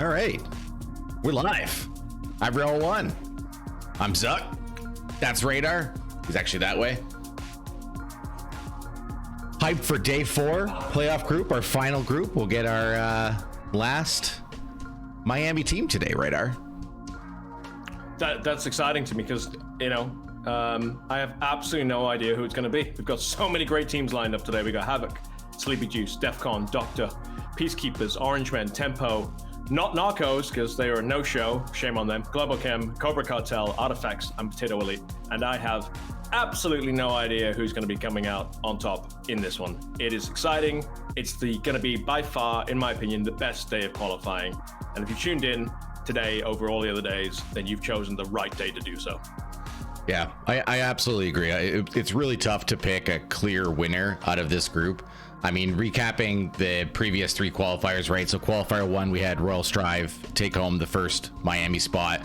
All right, we're live. I'm Vail 1. I'm Zuck. That's Radar. He's actually that way. Hyped for day 4 playoff group, our final group. We'll get our last Miami team today, Radar. That's exciting to me because, I have absolutely no idea who it's going to be. We've got so many great teams lined up today. We got Havoc, Sleepy Juice, DEFCON, Doctor, Peacekeepers, Orange Men, Tempo, not Narcos because they are a no-show, shame on them, Globochem, Cobra Cartel, Artifacts, and Potato Elite. And I have absolutely no idea who's going to be coming out on top in this one. It is exciting. It's going to be by far, in my opinion, the best day of qualifying. And if you tuned in today over all the other days, then you've chosen the right day to do so. Yeah, I absolutely agree. It's really tough to pick a clear winner out of this group. I mean, recapping the previous 3 qualifiers, right? So qualifier 1, we had Royal Strive take home the first Miami spot.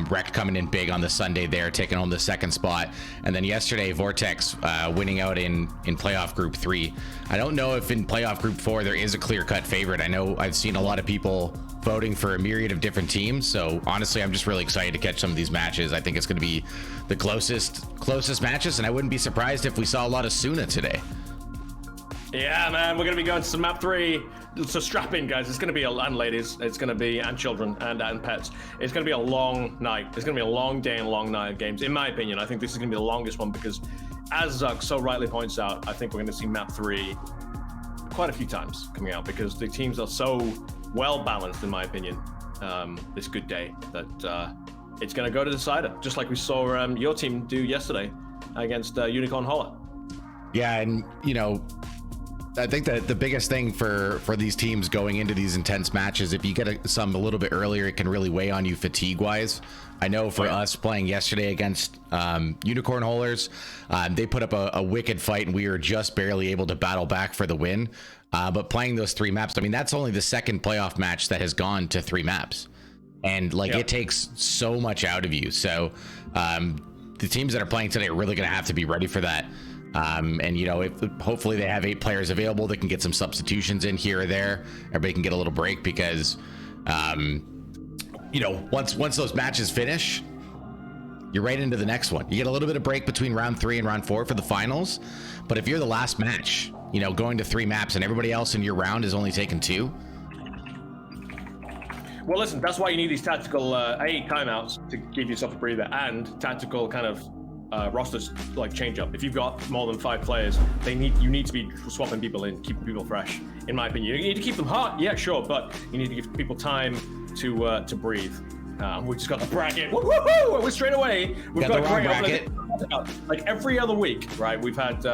Wrecked coming in big on the Sunday there, taking home the 2nd spot. And then yesterday, Vortex winning out in playoff group 3. I don't know if in playoff group 4 there is a clear-cut favorite. I know I've seen a lot of people voting for a myriad of different teams. So honestly, I'm just really excited to catch some of these matches. I think it's going to be the closest matches, and I wouldn't be surprised if we saw a lot of Suna today. Yeah, man, we're going to be going to some map 3. So strap in, guys. It's going to be, and ladies, it's going to be, and children, and pets. It's going to be a long night. It's going to be a long day and a long night of games. In my opinion, I think this is going to be the longest one because, as Zuck so rightly points out, I think we're going to see map 3 quite a few times coming out because the teams are so well balanced, in my opinion, this good day, that it's going to go to the decider, just like we saw your team do yesterday against Unicorn Holler. Yeah, and, I think that the biggest thing for these teams going into these intense matches, if you get some a little bit earlier, it can really weigh on you fatigue-wise. I know for us playing yesterday against Unicorn Holers, they put up a wicked fight, and we were just barely able to battle back for the win. But playing those 3 maps, I mean, that's only the 2nd playoff match that has gone to 3 maps. And, it takes so much out of you. So the teams that are playing today are really going to have to be ready for that. If hopefully they have 8 players available that can get some substitutions in here or there, everybody can get a little break because, once those matches finish, you're right into the next one. You get a little bit of break between round 3 and round 4 for the finals. But if you're the last match, going to 3 maps and everybody else in your round is only taking 2. Well, listen, that's why you need these tactical timeouts to give yourself a breather and tactical kind of rosters like change up. If you've got more than 5 players, you need to be swapping people in, keeping people fresh. In my opinion, you need to keep them hot, yeah, sure, but you need to give people time to breathe. We just got the bracket. Woo-hoo-hoo! We're straight away. We've got a great bracket. Like every other week, right? We've had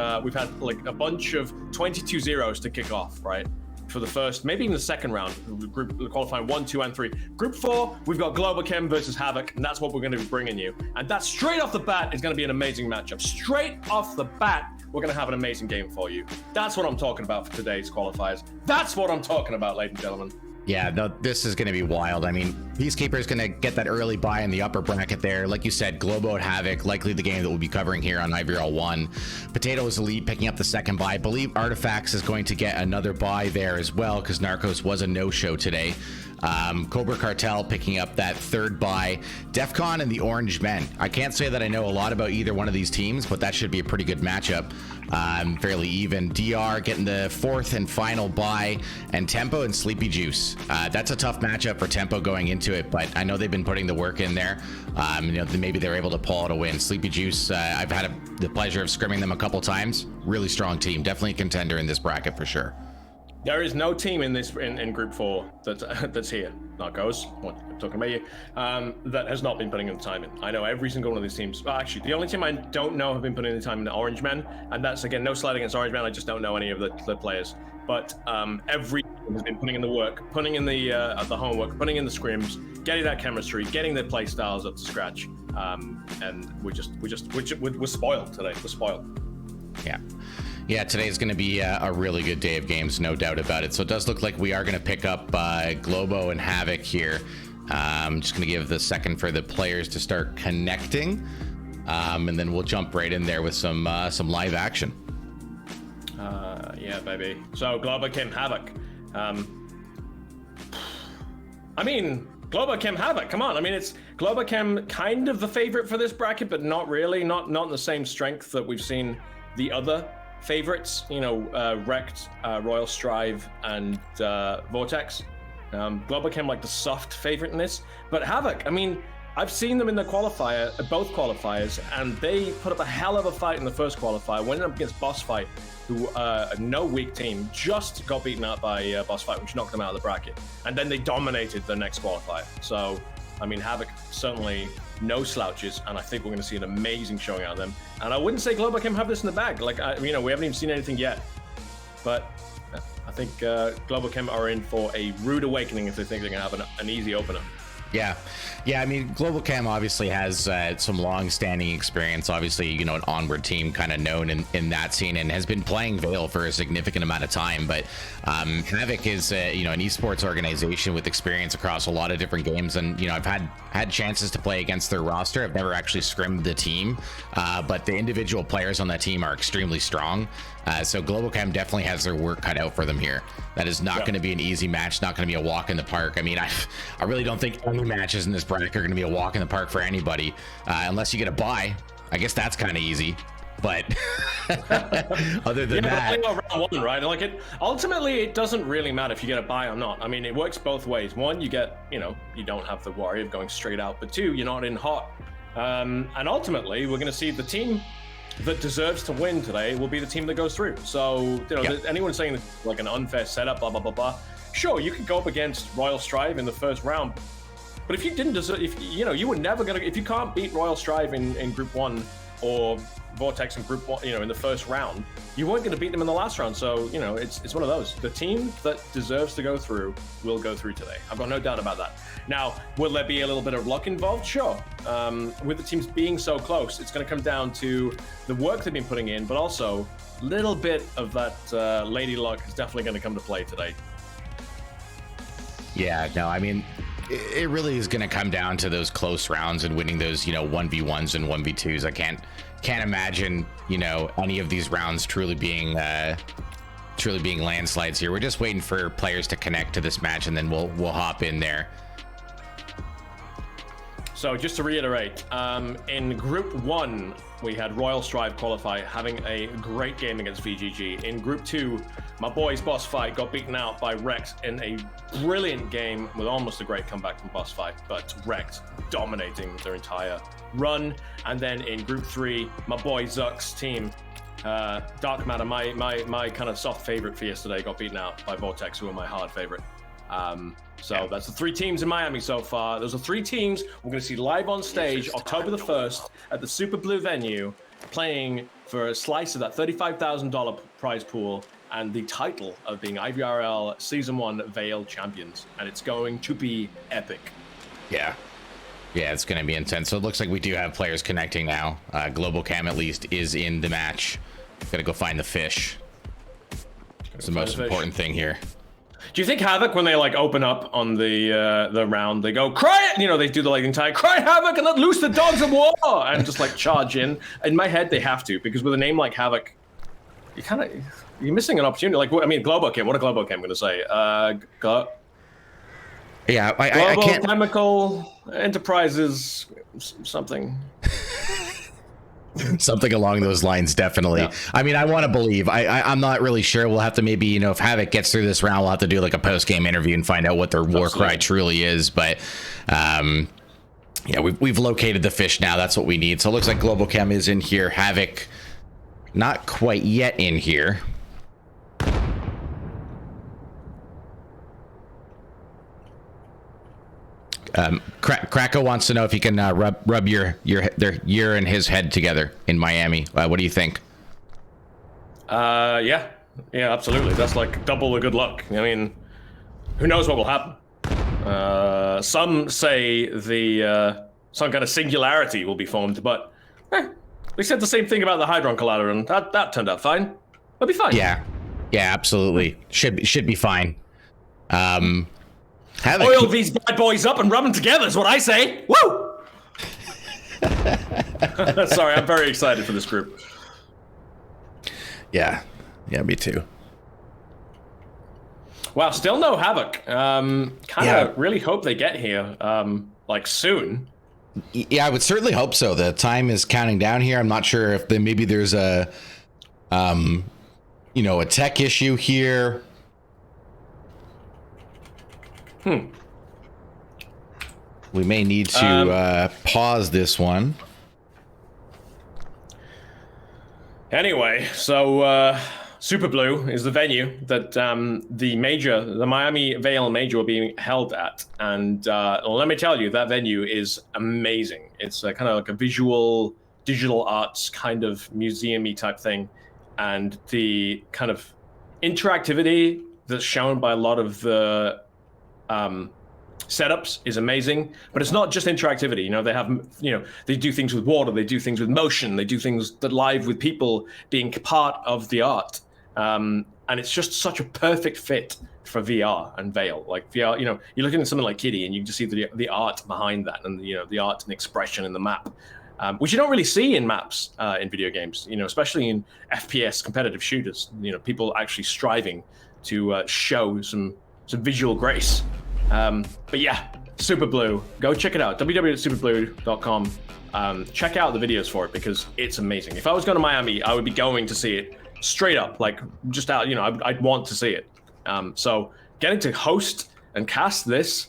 like a bunch of 22 zeros to kick off, right? For the first, maybe even the 2nd round, group qualifying 1, 2, and 3. Group 4, we've got Globochem versus Havoc, and that's what we're going to be bringing you. And that straight off the bat is going to be an amazing matchup. Straight off the bat, we're going to have an amazing game for you. That's what I'm talking about for today's qualifiers. That's what I'm talking about, ladies and gentlemen. Yeah, no, this is going to be wild. I mean, Peacekeeper is going to get that early buy in the upper bracket there. Like you said, Globo and Havoc, likely the game that we'll be covering here on Vail 1. Potatoes Elite picking up the 2nd buy. I believe Artifacts is going to get another buy there as well because Narcos was a no-show today. Cobra Cartel picking up that 3rd buy. DEFCON and the Orange Men. I can't say that I know a lot about either one of these teams, but that should be a pretty good matchup. Fairly even. DR getting the 4th and final buy, and Tempo and Sleepy Juice. That's a tough matchup for Tempo going into it, but I know they've been putting the work in there. Maybe they're able to pull out a win. Sleepy Juice, I've had the pleasure of scrimming them a couple times. Really strong team. Definitely a contender in this bracket for sure. There is no team in this in Group 4 that's here. Narcos, what I'm talking about you, that has not been putting in the time in. I know every single one of these teams. Well, actually, the only team I don't know have been putting in the time in the Orange Men, and that's again no slight against Orange Men. I just don't know any of the players. But every team has been putting in the work, putting in the homework, putting in the scrims, getting that chemistry, getting their play styles up to scratch. And we're spoiled today. We're spoiled. Yeah, today's going to be a really good day of games, no doubt about it. So it does look like we are going to pick up Globo and Havoc here. I'm just going to give the 2nd for the players to start connecting, and then we'll jump right in there with some live action. Yeah, baby. So Globochem Havoc. I mean, Globochem Havoc, come on. I mean, it's Globochem kind of the favorite for this bracket, but not really. Not in the same strength that we've seen the other favorites, you know, Wrecked, Royal Strive, and Vortex. Globochem like the soft favorite in this. But Havoc, I mean, I've seen them in the both qualifiers, and they put up a hell of a fight in the first qualifier, went up against Boss Fight, who no weak team, just got beaten out by Boss Fight, which knocked them out of the bracket. And then they dominated the next qualifier. So, I mean, Havoc certainly no slouches, and I think we're going to see an amazing showing out of them. And I wouldn't say Globochem have this in the bag. Like, you know, we haven't even seen anything yet. But I think Globochem are in for a rude awakening if they think they're going to have an easy opener. Yeah. I mean, Globochem obviously has some long-standing experience. Obviously, you know, an Onward team kind of known in that scene, and has been playing Vail for a significant amount of time. But Havoc is, you know, an esports organization with experience across a lot of different games. And, you know, I've had chances to play against their roster. I've never actually scrimmed the team, but the individual players on that team are extremely strong. So Globochem definitely has their work cut out for them here. That is not going to be an easy match, not going to be a walk in the park. I mean, I really don't think any matches in this bracket are going to be a walk in the park for anybody, unless you get a bye. I guess that's kind of easy. But other than that, round one, right? Like ultimately, it doesn't really matter if you get a bye or not. I mean, it works both ways. One, you get, you know, you don't have the worry of going straight out. But two, you're not in hot. And ultimately, we're going to see the team that deserves to win today will be the team that goes through. So, you know, anyone saying it's like an unfair setup, blah, blah, blah, blah. Sure, you could go up against Royal Strive in the first round. But if you didn't deserve, if you know, you were never going to, if you can't beat Royal Strive in Group 1 or Vortex in Group 1, you know, in the first round, you weren't going to beat them in the last round. So, you know, it's one of those. The team that deserves to go through will go through today. I've got no doubt about that. Now, will there be a little bit of luck involved? Sure. With the teams being so close, it's going to come down to the work they've been putting in, but also a little bit of that lady luck is definitely going to come to play today. Yeah, no, I mean, it really is going to come down to those close rounds and winning those, you know, 1v1s and 1v2s. I can't imagine, you know, any of these rounds truly being landslides here. We're just waiting for players to connect to this match, and then we'll hop in there. So just to reiterate, in Group 1, we had Royal Strive qualify, having a great game against VGG. In Group 2, my boys Boss Fight got beaten out by Rex in a brilliant game with almost a great comeback from Boss Fight, but Rex dominating their entire run. And then in Group 3, my boy Zuck's team, Dark Matter, my kind of soft favorite for yesterday, got beaten out by Vortex, who are my hard favorite. So that's the 3 teams in Miami so far. Those are 3 teams we're going to see live on stage October the 1st at the Super Blue venue, playing for a slice of that $35,000 prize pool and the title of being IVRL Season 1 Vail champions. And it's going to be epic. Yeah, it's going to be intense. So it looks like we do have players connecting now. Globochem at least is in the match. Got to go find the fish. It's the most important thing here. Do you think Havoc, when they like open up on the round, they go cry it? You know, they do the like entire cry Havoc and let loose the dogs of war and just like charge in. In my head, they have to, because with a name like Havoc, you're missing an opportunity. Like, I mean, Globochem. What a Globochem going to say? Yeah, I can't. Chemical Enterprises, something. Something along those lines, definitely. Yeah. I mean, I want to believe. I'm not really sure. We'll have to maybe, you know, if Havoc gets through this round, we'll have to do like a post-game interview and find out what their war cry truly is. But yeah, we've located the fish now. That's what we need. So it looks like Globochem is in here. Havoc, not quite yet in here. Krako wants to know if you can rub your and his head together in Miami. What do you think? Yeah, absolutely. That's like double the good luck. I mean, who knows what will happen? Some say the some kind of singularity will be formed, but we said the same thing about the Hydron Collider, and that turned out fine. It'll be fine. Yeah, absolutely. Should be fine. Oil these bad boys up and rub them together is what I say. Woo! Sorry, I'm very excited for this group. Yeah, me too. Wow, still no Havoc. Kind of really hope they get here, like soon. Yeah, I would certainly hope so. The time is counting down here. I'm not sure if maybe there's a, a tech issue here. We may need to pause this one. Anyway, so Super Blue is the venue that the Miami Vail Major will be held at, and let me tell you, that venue is amazing. It's kind of like a visual, digital arts kind of museum-y type thing, and the kind of interactivity that's shown by a lot of the setups is amazing. But it's not just interactivity. They have, they do things with water, they do things with motion, they do things that live with people being part of the art. And it's just such a perfect fit for VR and Vail. Like VR, you're looking at something like Kitty, and you just see the art behind that, and the art and expression in the map, which you don't really see in maps in video games. Especially in FPS competitive shooters. People actually striving to show some visual grace. But yeah, Super Blue, go check it out. www.superblue.com. Check out the videos for it because it's amazing. If I was going to Miami, I would be going to see it straight up, like just out. I'd want to see it. So getting to host and cast this,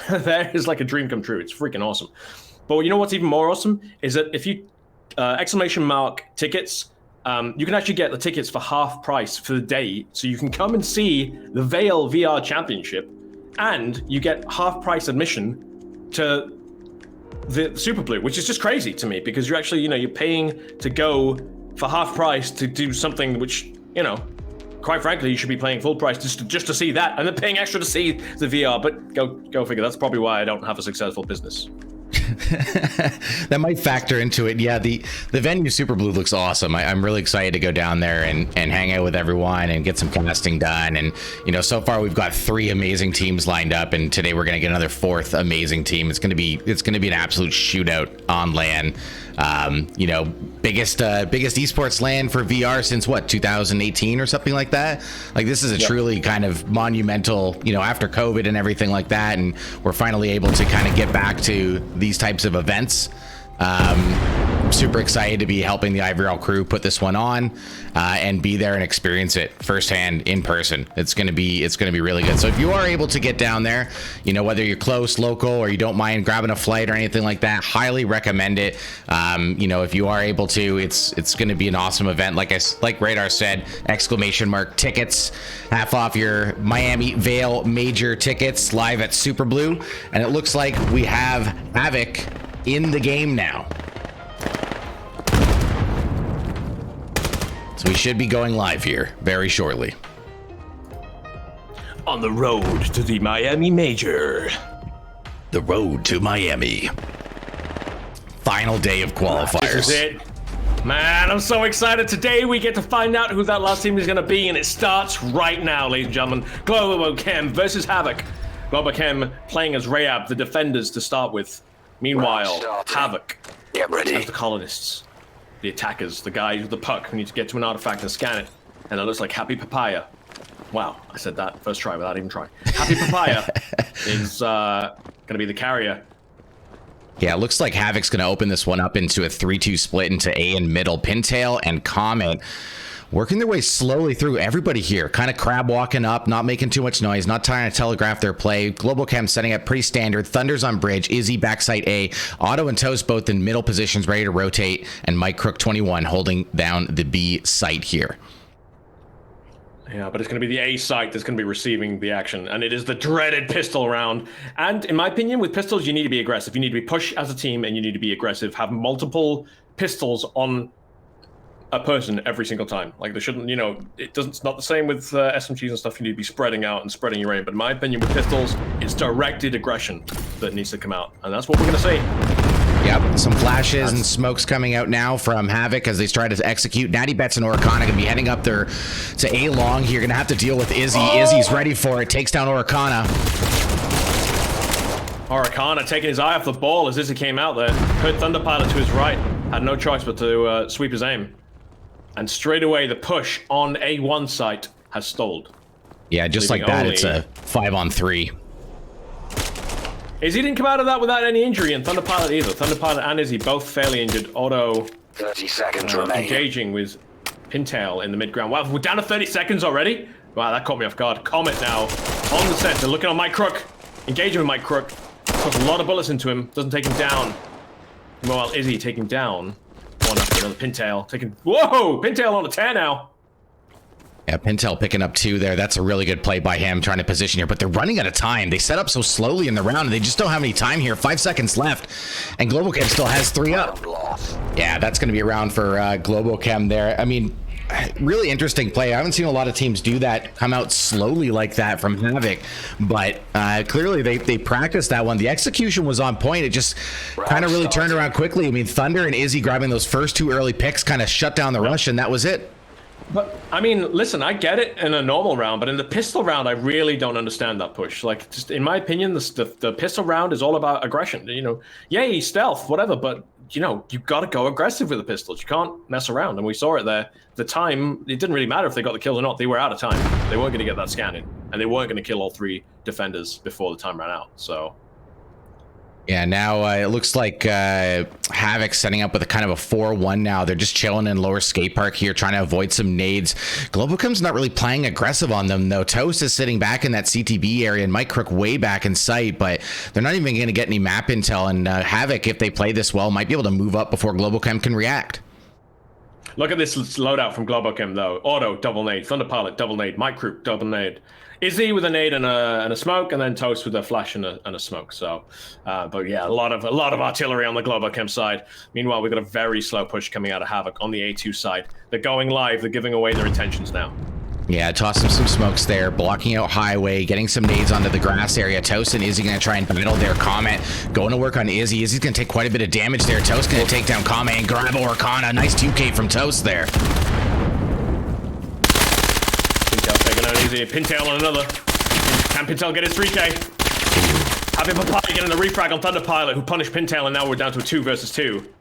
there is like a dream come true. It's freaking awesome. But you know what's even more awesome is that if you !tickets, you can actually get the tickets for half price for the day, so you can come and see the Vail VR Championship, and you get half price admission to the Super Blue, which is just crazy to me because you're actually, you're paying to go for half price to do something which, quite frankly, you should be paying full price just to see that, and then paying extra to see the VR. But go figure. That's probably why I don't have a successful business. That might factor into it. Yeah, the venue Super Blue looks awesome. I'm really excited to go down there and hang out with everyone and get some casting done. And so far we've got 3 amazing teams lined up, and today we're gonna get another 4th amazing team. It's gonna be an absolute shootout on LAN. Biggest esports LAN for VR since 2018 or something like that. Like, this is a truly kind of monumental, after COVID and everything like that, and we're finally able to kind of get back to these types of events. I'm super excited to be helping the Ivory crew put this one on and be there and experience it firsthand in person. It's gonna be really good. So if you are able to get down there, whether you're close, local, or you don't mind grabbing a flight or anything like that, highly recommend it. If you are able to, it's gonna be an awesome event. Like Radar said, ! Tickets, half off your Miami Vail Major tickets live at Super Blue, and it looks like we have Havoc in the game now. So we should be going live here very shortly. On the road to the Miami Major. The road to Miami. Final day of qualifiers. This is it. Man, I'm so excited. Today we get to find out who that last team is going to be, and it starts right now, ladies and gentlemen. Globochem versus Havoc. Globochem playing as Rayab, the defenders to start with. Meanwhile, Havoc Get ready. as the colonists, the attackers, the guys with the puck who need to get to an artifact and scan it. And it looks like Happy Papaya. Wow, I said that first try without even trying. Happy Papaya is going to be the carrier. Yeah, it looks like Havoc's going to open this one up into a 3-2 split into A and middle. Pintail and Comet working their way slowly through. Everybody here kind of crab walking up, not making too much noise, not trying to telegraph their play. Globochem setting up pretty standard. Thunder's on bridge. Izzy backside A. Otto and Toast both in middle positions ready to rotate. And Mike Crook 21 holding down the B site here. Yeah, but it's going to be the A site that's going to be receiving the action, and it is the dreaded pistol round. And in my opinion, with pistols, you need to be aggressive. You need to be push as a team, and you need to be aggressive. Have multiple pistols on a person every single time. Like, they shouldn't, it's not the same with SMGs and stuff. You need to be spreading out and spreading your aim. But in my opinion, with pistols, it's directed aggression that needs to come out, and that's what we're going to see. Yep, some flashes and smokes coming out now from Havoc as they try to execute. Natty Betts and Oricana gonna be heading up there to A long here. Gonna have to deal with Izzy. Izzy's ready for it. Takes down Oricana. Oricana taking his eye off the ball as Izzy came out there. Heard Thunderpilot to his right. Had no choice but to sweep his aim. And straight away, the push on A1 site has stalled. Yeah, just like that, it's a 5-on-3. Izzy didn't come out of that without any injury, and Thunder Pilot either. Thunder Pilot and Izzy both fairly injured. Auto 30 seconds remaining. Engaging with Pintail in the mid-ground. Wow, we're down to 30 seconds already? Wow, that caught me off guard. Comet now on the center, looking on Mike Crook. Engaging with Mike Crook. Puts a lot of bullets into him. Doesn't take him down. Meanwhile, Izzy taking down one after another. Pintail taking... Whoa! Pintail on a tear now. Yeah, Pintail picking up 2 there. That's a really good play by him, trying to position here. But they're running out of time. They set up so slowly in the round, and they just don't have any time here. 5 seconds left, and Globochem still has 3 up. Yeah, that's going to be a round for Globochem there. I mean, really interesting play. I haven't seen a lot of teams do that, come out slowly like that from Havoc, but clearly they practiced that one. The execution was on point. It just kind of really turned around quickly. I mean, Thunder and Izzy grabbing those first 2 early picks kind of shut down the rush, and that was it. But, I mean, listen, I get it in a normal round, but in the pistol round, I really don't understand that push. Like, just in my opinion, the pistol round is all about aggression. You know, yay, stealth, whatever, but, you know, you've got to go aggressive with the pistols. You can't mess around, and we saw it there. The time, it didn't really matter if they got the kill or not. They were out of time. They weren't going to get that scan in, and they weren't going to kill all 3 defenders before the time ran out, so... Yeah, now it looks like Havoc setting up with a kind of a 4-1 now. They're just chilling in lower skate park here, trying to avoid some nades. Globochem's not really playing aggressive on them, though. Toast is sitting back in that CTB area, and Mike Crook way back in sight, but they're not even going to get any map intel, and Havoc, if they play this well, might be able to move up before Globochem can react. Look at this loadout from Globochem, though. Auto, double nade. Thunder Pilot, double nade. Mike Crook, double nade. Izzy with a nade and a smoke, and then Toast with a flash and a smoke. So, but yeah, a lot of artillery on the Globochem side. Meanwhile, we've got a very slow push coming out of Havoc on the A2 side. They're going live. They're giving away their intentions now. Yeah, toss some smokes there, blocking out highway, getting some nades onto the grass area. Toast and Izzy going to try and battle their Comet. Going to work on Izzy. Izzy's going to take quite a bit of damage there. Toast going to take down Comet and grab Orkana. Nice 2K from Toast there. Pintail on another. Can Pintail get his 3K? Happy Papaya getting the refrag on Thunder Pilot, who punished Pintail, and now we're down to a 2 versus 2.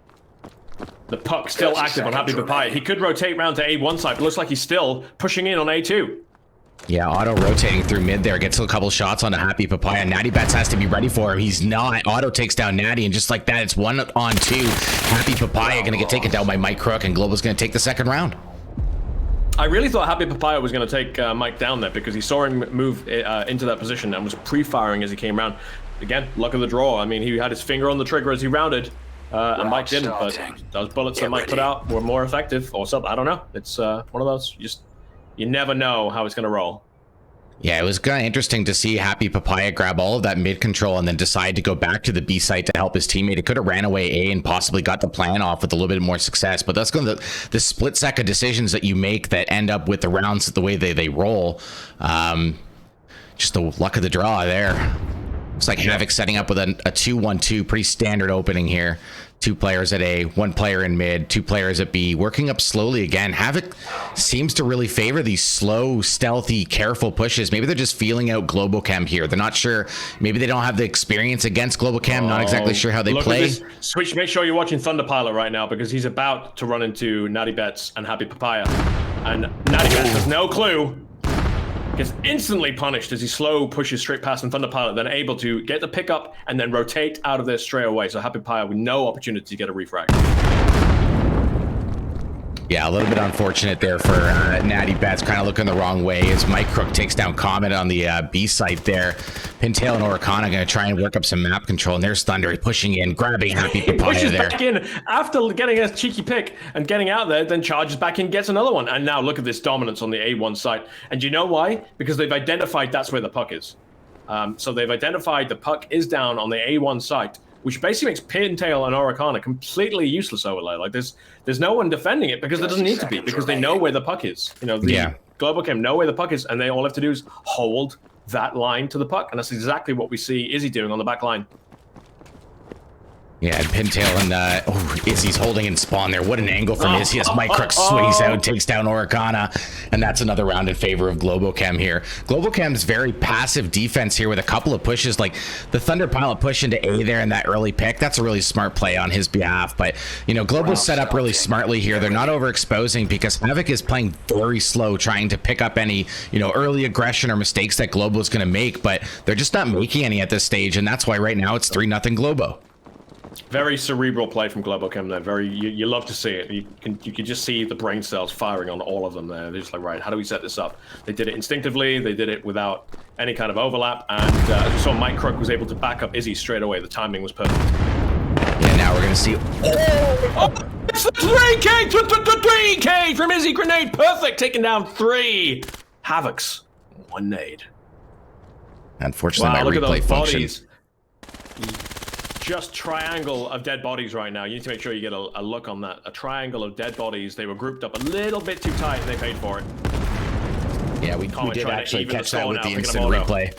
The puck still active on Happy Papaya. He could rotate round to A1 side, but looks like he's still pushing in on A2. Yeah, Auto rotating through mid there, gets a couple shots onto Happy Papaya. Natty Bats has to be ready for him. He's not. Auto takes down Natty, and just like that, it's 1-on-2. Happy Papaya going to get taken down by Mike Crook, and Global's going to take the second round. I really thought Happy Papaya was going to take Mike down there because he saw him move into that position and was pre-firing as he came around. Again, luck of the draw. I mean, he had his finger on the trigger as he rounded, and Mike didn't. But those bullets that Mike put out were more effective, or something. I don't know. It's one of those. You never know how it's going to roll. Yeah, it was kind of interesting to see Happy Papaya grab all of that mid control and then decide to go back to the B site to help his teammate. It could have ran away A and possibly got the plan off with a little bit more success, but that's going to the split second decisions that you make that end up with the rounds the way they roll. Just the luck of the draw there. Looks like Havoc setting up with a 2-1-2, pretty standard opening here. 2 players at A, 1 player in mid, 2 players at B, working up slowly again. Havoc seems to really favor these slow, stealthy, careful pushes. Maybe they're just feeling out Globochem here. They're not sure. Maybe they don't have the experience against Globochem. Not exactly sure how they play. Switch, make sure you're watching Thunder Pilot right now because he's about to run into Natty Bets and Happy Papaya. And Natty Bets has no clue. Gets instantly punished as he slow pushes straight past and Thunder Pilot, then able to get the pickup and then rotate out of there straight away. So Happy Papaya with no opportunity to get a refrag. Yeah, a little bit unfortunate there for Natty Bats, kind of looking the wrong way as Mike Crook takes down Comet on the B site there. Pintail and Orkana going to try and work up some map control, and there's Thunder pushing in, grabbing Happy Papaya pushes there. Back in after getting a cheeky pick and getting out there, then charges back in, gets another one. And now look at this dominance on the A1 site. And you know why? Because they've identified that's where the puck is. So they've identified the puck is down on the A1 site, which basically makes Pintail and Orkana completely useless over there. Like there's no one defending it because there doesn't need to be, because they know where the puck is. You know, the Globochem know where the puck is, and they all have to do is hold that line to the puck, and that's exactly what we see Izzy doing on the back line. Yeah, and Pintail and Izzy's holding in spawn there. What an angle from Izzy as Mike Crook swings out, takes down Oricana, and that's another round in favor of Globochem here. Globochem's very passive defense here with a couple of pushes, like the Thunder Pilot push into A there in that early pick. That's a really smart play on his behalf, but you know, Globo's set up really smartly here. They're not overexposing because Havoc is playing very slow, trying to pick up any, you know, early aggression or mistakes that Globo's going to make, but they're just not making any at this stage, and that's why right now it's 3-0 Globo. Very cerebral play from Globochem there. Very, you love to see it. You can just see the brain cells firing on all of them there. They're just like, right, how do we set this up? They did it instinctively. They did it without any kind of overlap. And as you saw, Mike Crook was able to back up Izzy straight away. The timing was perfect. Yeah, now we're gonna see. Oh, it's the 3K, 3K from Izzy. Grenade, perfect, taking down 3 Havocs. 1 nade. Unfortunately, wow, my look replay at those function. bodies. Just triangle of dead bodies right now. You need to make sure you get a look on that. A triangle of dead bodies. They were grouped up a little bit too tight and they paid for it. Yeah, we did actually catch that with the instant replay.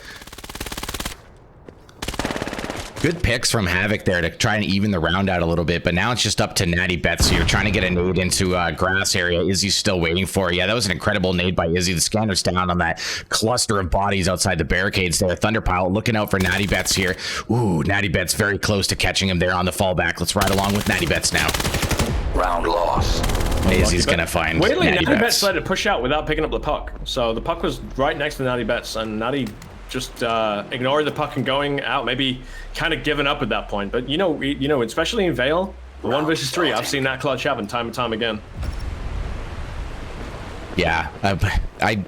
Good picks from Havoc there to try and even the round out a little bit, but now it's just up to Natty Bets here, trying to get a nade into grass area. Izzy's still waiting for it. Yeah, that was an incredible nade by Izzy. The scanner's down on that cluster of bodies outside the barricades there. Thunderpile looking out for Natty Bets here. Ooh, Natty Bets very close to catching him there on the fallback. Let's ride along with Natty Bets now. Round lost. Izzy's gonna find weirdly, Natty Bets Bets. decided to push out without picking up the puck. So the puck was right next to Natty Bets, and Natty just ignored the puck and going out, maybe kind of given up at that point. But you know, especially in Vail, 1 versus 3, I've seen that clutch happen time and time again. Yeah,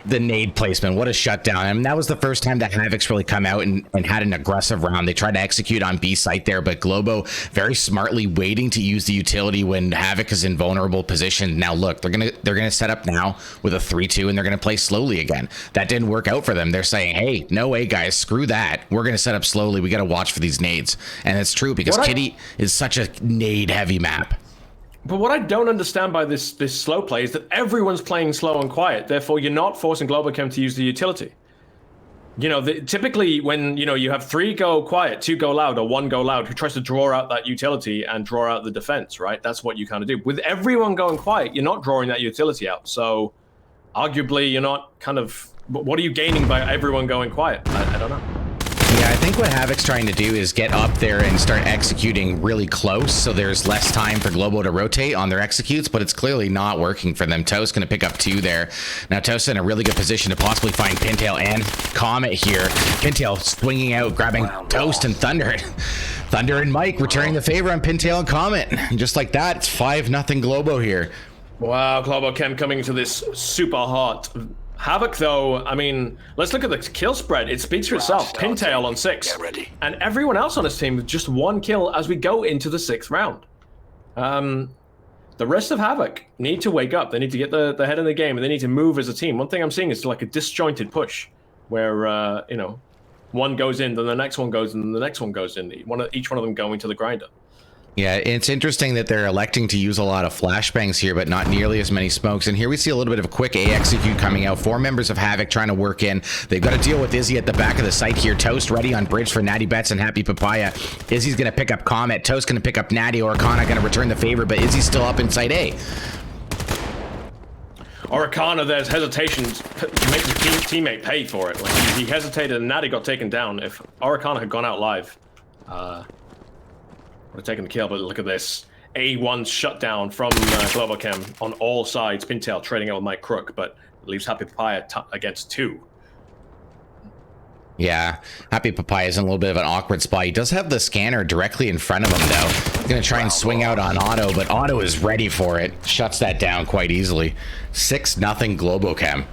the nade placement, what a shutdown. I mean, that was the first time that Havoc's really come out and had an aggressive round. They tried to execute on B site there, but Globo very smartly waiting to use the utility when Havoc is in vulnerable position. Now look, they're gonna set up now with a 3-2 and they're gonna play slowly again. That didn't work out for them. They're saying, hey, no way guys, screw that. We're gonna set up slowly. We gotta watch for these nades. And it's true because Kitty is such a nade heavy map. But what I don't understand by this slow play is that everyone's playing slow and quiet. Therefore, you're not forcing Globochem to use the utility. You know, typically when, you know, you have 3 go quiet, 2 go loud, or 1 go loud, who tries to draw out that utility and draw out the defense, right? That's what you kind of do. With everyone going quiet, you're not drawing that utility out. So arguably, you're not kind of, what are you gaining by everyone going quiet? I don't know. Yeah, I think what Havoc's trying to do is get up there and start executing really close, so there's less time for Globo to rotate on their executes, but it's clearly not working for them. Toast going to pick up 2 there. Now Toast in a really good position to possibly find Pintail and Comet here. Pintail swinging out, grabbing Toast and Thunder. Thunder and Mike returning the favor on Pintail and Comet. And just like that, it's 5-0 Globo here. Wow, Globochem coming into this super hot. Havoc, though, I mean, let's look at the kill spread. It speaks for itself. Pintail on 6. And everyone else on his team with just 1 kill as we go into the 6th round. The rest of Havoc need to wake up. They need to get the head in the game, and they need to move as a team. One thing I'm seeing is like a disjointed push where, you know, one goes in, then the next one goes in, then the next one goes in. Each one of them going to the grinder. Yeah, it's interesting that they're electing to use a lot of flashbangs here, but not nearly as many smokes. And here we see a little bit of a quick A execute coming out. 4 members of Havoc trying to work in. They've got to deal with Izzy at the back of the site here. Toast ready on bridge for Natty Bets and Happy Papaya. Izzy's going to pick up Comet. Toast going to pick up Natty. Oricana going to return the favor, but Izzy's still up inside A. Oricana, there's hesitations to make the teammate pay for it. Like, he hesitated and Natty got taken down. If Oricana had gone out live, would have taken the kill, but look at this. A1 shutdown from Globochem on all sides. Pintail trading out with Mike Crook, but leaves Happy Papaya against 2. Yeah, Happy Papaya is in a little bit of an awkward spot. He does have the scanner directly in front of him, though. He's going to try and swing out on Otto, but Otto is ready for it. Shuts that down quite easily. 6-0 Globochem.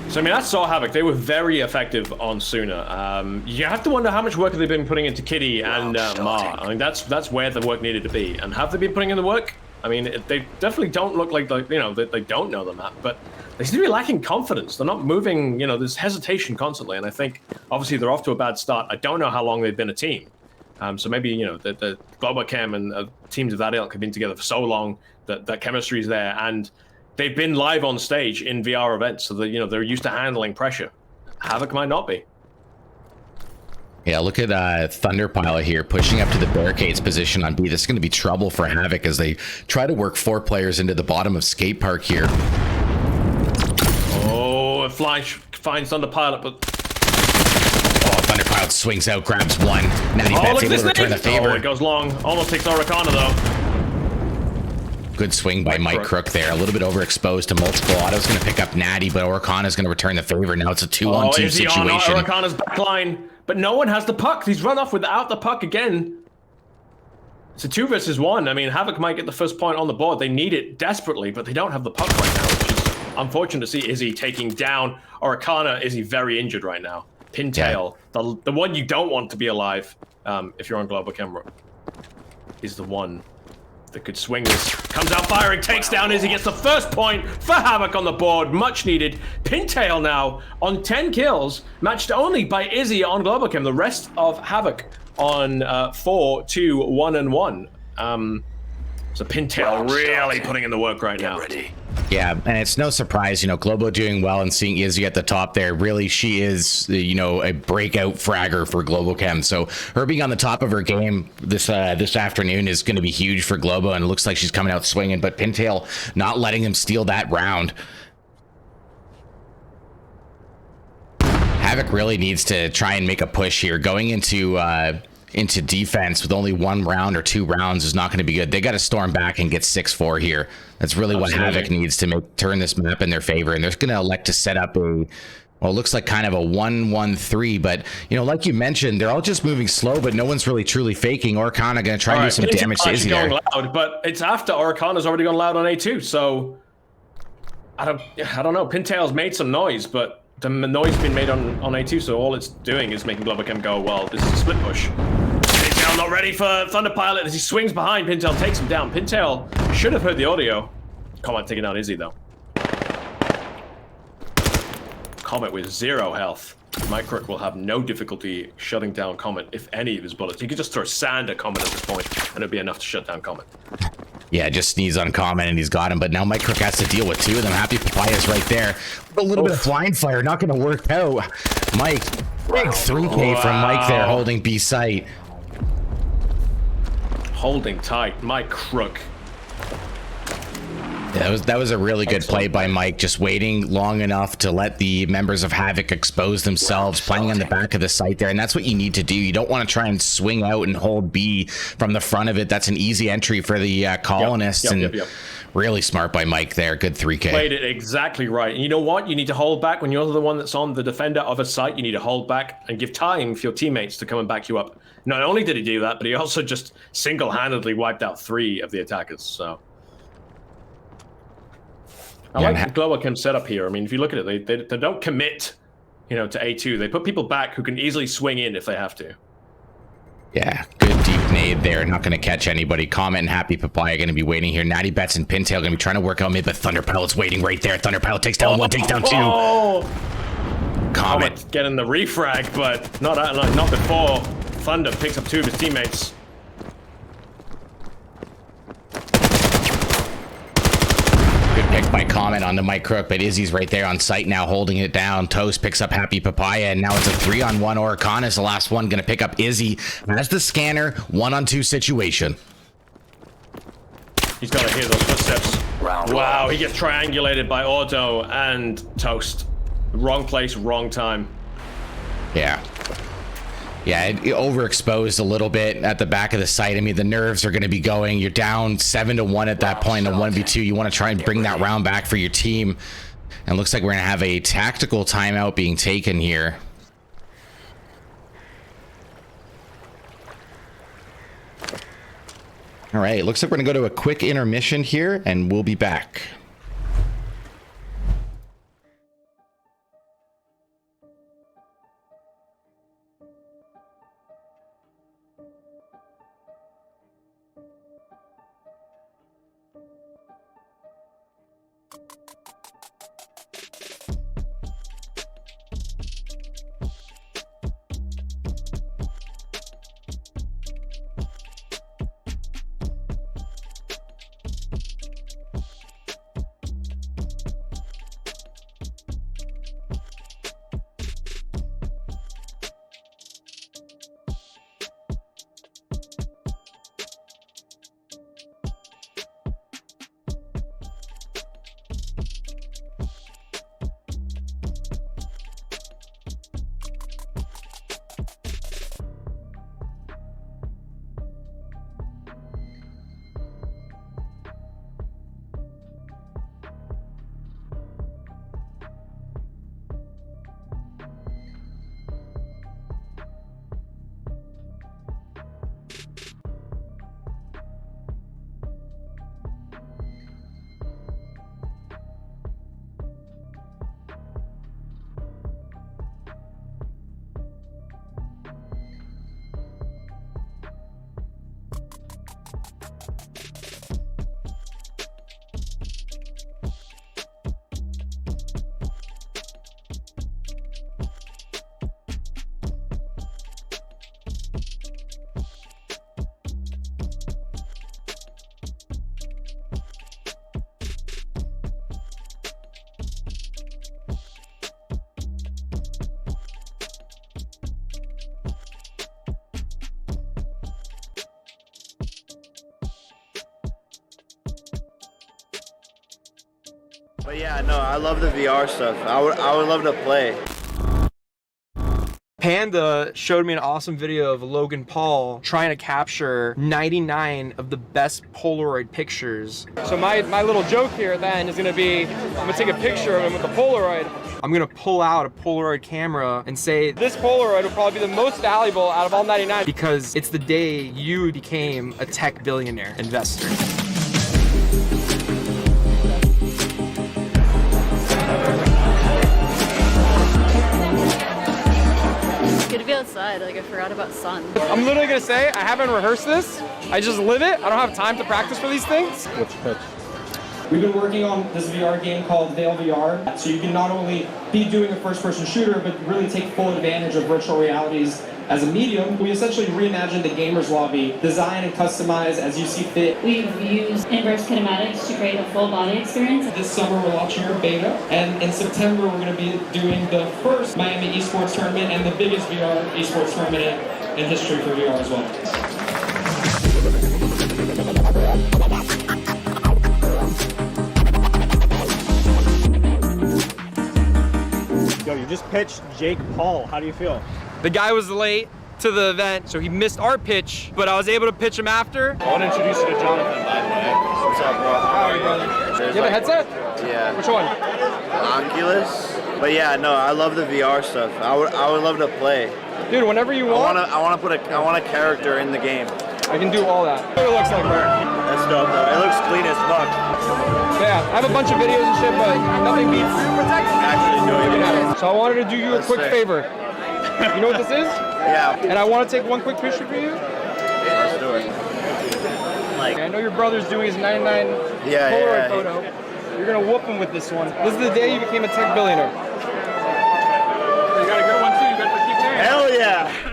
So, I mean, that's saw Havoc. They were very effective on Suna. You have to wonder how much work have they been putting into Kitty and Ma. I mean, that's where the work needed to be. And have they been putting in the work? I mean, they definitely don't look like, you know, they don't know the map, but they seem to be lacking confidence. They're not moving, you know, there's hesitation constantly. And I think, obviously, they're off to a bad start. I don't know how long they've been a team. So maybe, you know, the Globochem and teams of that ilk have been together for so long that chemistry is there. And they've been live on stage in VR events, so that, you know, they're used to handling pressure. Havoc might not be. Yeah, look at Thunderpilot here pushing up to the barricades position on B. This is going to be trouble for Havoc as they try to work 4 players into the bottom of skate park here. Oh, and Flash finds Thunderpilot, but Thunderpilot swings out, grabs one. Natty Bet's able to return the favor. Oh, it goes long. Almost takes Oricana though. Good swing by Mike Crook there. A little bit overexposed to multiple autos. Going to pick up Natty, but Oricana's going to return the favor. Now it's a 2-on-2 situation. Oricana's back line, but no one has the puck. He's run off without the puck again. It's a 2 versus 1. I mean, Havoc might get the first point on the board. They need it desperately, but they don't have the puck right now, which is unfortunate to see. Izzy taking down Oricana. Izzy very injured right now. Pintail, the one you don't want to be alive, if you're on Globochem, is the one that could swing this. Comes out firing, takes down Izzy, gets the first point for Havoc on the board. Much needed. Pintail now on 10 kills, matched only by Izzy on Globochem. The rest of Havoc on 4, 2, 1, and 1. So Pintail really putting in the work right now. Ready. Yeah, and it's no surprise, Globo doing well and seeing Izzy at the top there. Really, she is, a breakout fragger for Globochem. So her being on the top of her game this afternoon is going to be huge for Globo, and it looks like she's coming out swinging. But Pintail not letting him steal that round. Havoc really needs to try and make a push here. Going into defense with only 1 round or 2 rounds is not going to be good. They got to storm back and get 6-4 here. That's really what Havoc needs to turn this map in their favor. And they're going to elect to set up it looks like kind of a 1-1-3. But, like you mentioned, they're all just moving slow, but no one's really truly faking. Oricana going to try and do some damage to Izzy there. Loud, but it's after Oricana's already gone loud on A2. So I don't know. Pintail's made some noise, but the noise being made on A2, so all it's doing is making Globochem go, well, this is a split push. Pintail not ready for Thunderpilot as he swings behind. Pintail takes him down. Pintail should have heard the audio. Comet taking down Izzy, though. Comet with 0 health. Mike Crook will have no difficulty shutting down Comet, if any of his bullets. He could just throw sand at Comet at this point, and it'd be enough to shut down Comet. Yeah, just sneeze on Comet and he's got him. But now Mike Crook has to deal with 2 of them. Happy Papaya's right there. A little bit of blind fire, not going to work out. Mike, big 3K from Mike there, holding B site. Holding tight, Mike Crook. Yeah, that was a really good play by Mike, just waiting long enough to let the members of Havoc expose themselves, playing on the back of the site there, and that's what you need to do. You don't want to try and swing out and hold B from the front of it. That's an easy entry for the colonists, and really smart by Mike there. Good 3K. Played it exactly right. And you know what? You need to hold back when you're the one that's on the defender of a site. You need to hold back and give time for your teammates to come and back you up. Not only did he do that, but he also just single-handedly wiped out 3 of the attackers, so... I like the Globochem setup here. I mean, if you look at it, they don't commit, to A2. They put people back who can easily swing in if they have to. Yeah, good deep nade there. Not going to catch anybody. Comet and Happy Papaya going to be waiting here. Natty Betts and Pintail going to be trying to work out mid, but Thunderpilot's waiting right there. Thunderpilot takes down 1, takes down 2. Comet getting the refrag, but not before Thunder picks up 2 of his teammates. Picked by Comet onto Mike Crook, but Izzy's right there on site now holding it down. Toast picks up Happy Papaya, and now it's a 3-on-1. Oricana's the last one, going to pick up Izzy as the scanner. 1-on-2 situation. He's got to hear those footsteps. Wow, he gets triangulated by Auto and Toast. Wrong place, wrong time. Yeah. Yeah, it overexposed a little bit at the back of the site. I mean, the nerves are going to be going. You're down 7-1 at that point in 1v2. You want to try and bring that round back for your team. And it looks like we're going to have a tactical timeout being taken here. All right, looks like we're going to go to a quick intermission here, and we'll be back. But yeah, no, I love the VR stuff. I would love to play. Panda showed me an awesome video of Logan Paul trying to capture 99 of the best Polaroid pictures. So my little joke here then is gonna be, I'm gonna take a picture of him with the Polaroid. I'm gonna pull out a Polaroid camera and say, this Polaroid will probably be the most valuable out of all 99 because it's the day you became a tech billionaire investor. Good to be outside, like I forgot about sun. I'm literally gonna say, I haven't rehearsed this. I just live it. I don't have time to practice for these things. What's your pitch? We've been working on this VR game called Vail VR. So you can not only be doing a first-person shooter, but really take full advantage of virtual realities as a medium. We essentially reimagined the gamer's lobby, design and customize as you see fit. We've used inverse kinematics to create a full body experience. This summer we're launching our beta, and in September we're going to be doing the first Miami esports tournament and the biggest VR esports tournament in history for VR as well. Yo, you just pitched Jake Paul. How do you feel? The guy was late to the event, so he missed our pitch, but I was able to pitch him after. I want to introduce you to Jonathan, by the way. What's up, bro? How are you, brother? You have a headset? Yeah. Which one? Oculus. But yeah, no, I love the VR stuff. I would love to play. Dude, whenever you want. I want a character in the game. I can do all that. What it looks like, bro. That's dope, though. It looks clean as fuck. Yeah, I have a bunch of videos and shit, but nothing beats Actually doing it. So I wanted to do you a quick favor. You know what this is? Yeah. And I want to take one quick picture for you. Let's do it. I know your brother's doing his 99 Yeah, Polaroid yeah. photo. You're gonna whoop him with this one. This is the day you became a tech billionaire. You got a good one too. You better keep doing it. Hell yeah.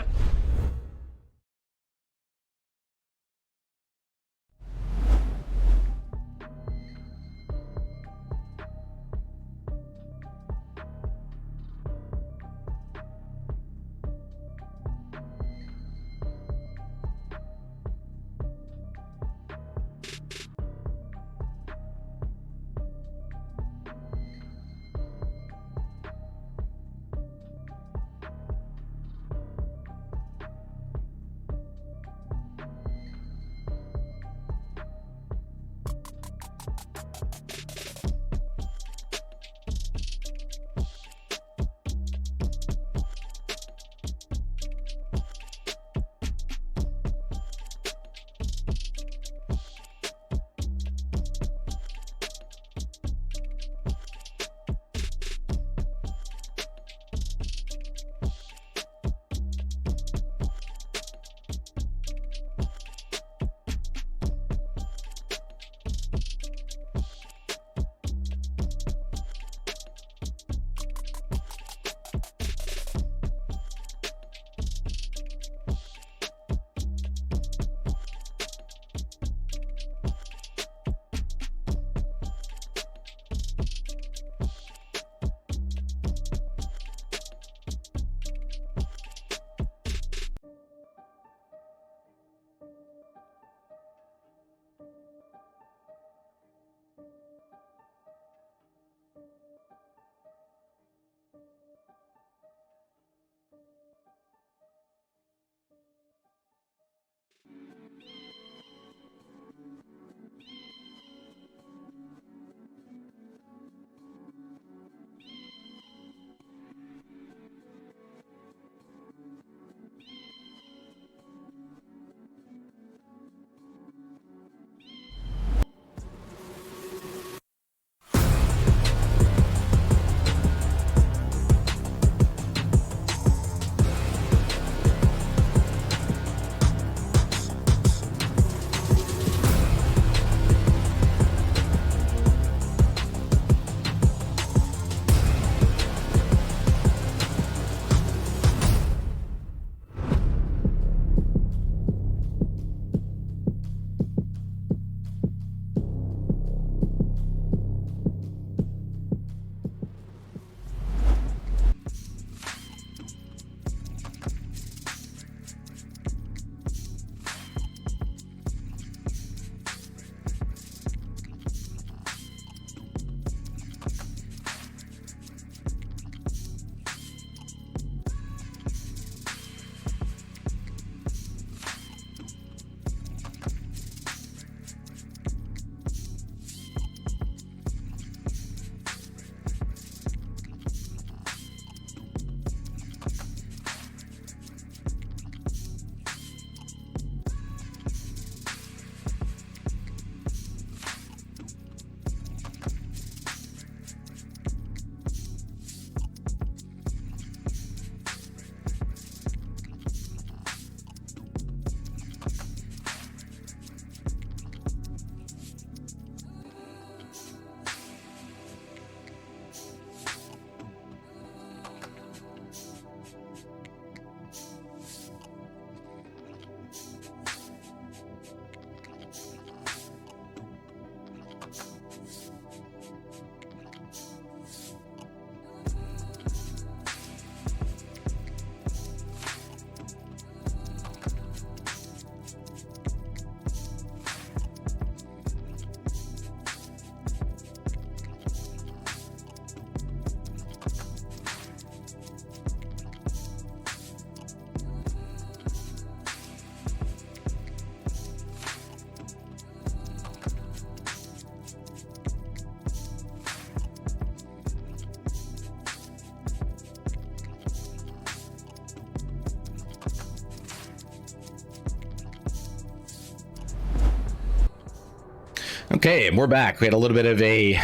Okay, and we're back. We had a little bit of a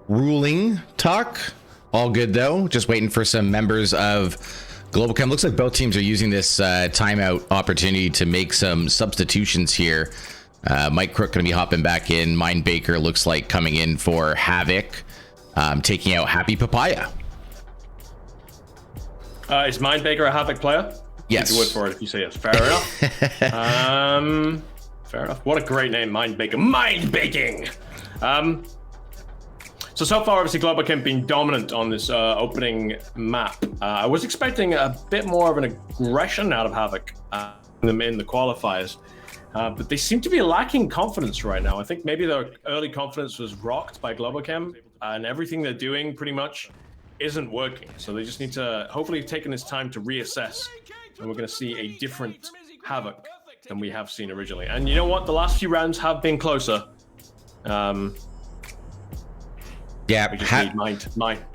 ruling talk. All good though. Just waiting for some members of Globochem. Looks like both teams are using this timeout opportunity to make some substitutions here. Mike Crook going to be hopping back in. Mind Baker looks like coming in for Havoc, taking out Happy Papaya. Is Mind Baker a Havoc player? Yes. Take your word for it if you say yes. Fair enough. Fair enough. What a great name, Mind Baker. Mind baking! So far, obviously, Globochem been dominant on this opening map. I was expecting a bit more of an aggression out of Havoc in the qualifiers. But they seem to be lacking confidence right now. I think maybe their early confidence was rocked by Globochem, and everything they're doing pretty much isn't working. So they just need to hopefully taking this time to reassess, and we're going to see a different Havoc than we have seen originally. And you know what? The last few rounds have been closer. Yeah, we just need mind.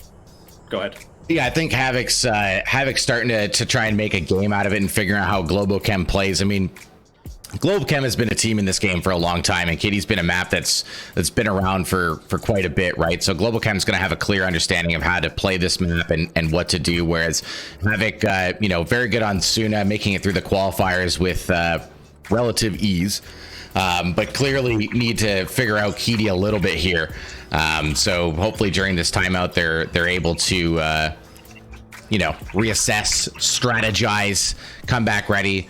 Go ahead. Yeah, I think Havoc's starting to try and make a game out of it and figuring out how Globochem plays. I mean, Globochem has been a team in this game for a long time, and Kitty's been a map that's been around for quite a bit, right? So Globochem is going to have a clear understanding of how to play this map and what to do, whereas Havoc, very good on Suna, making it through the qualifiers with relative ease, but clearly need to figure out Kitty a little bit here. So hopefully during this timeout, they're able to, reassess, strategize, come back ready.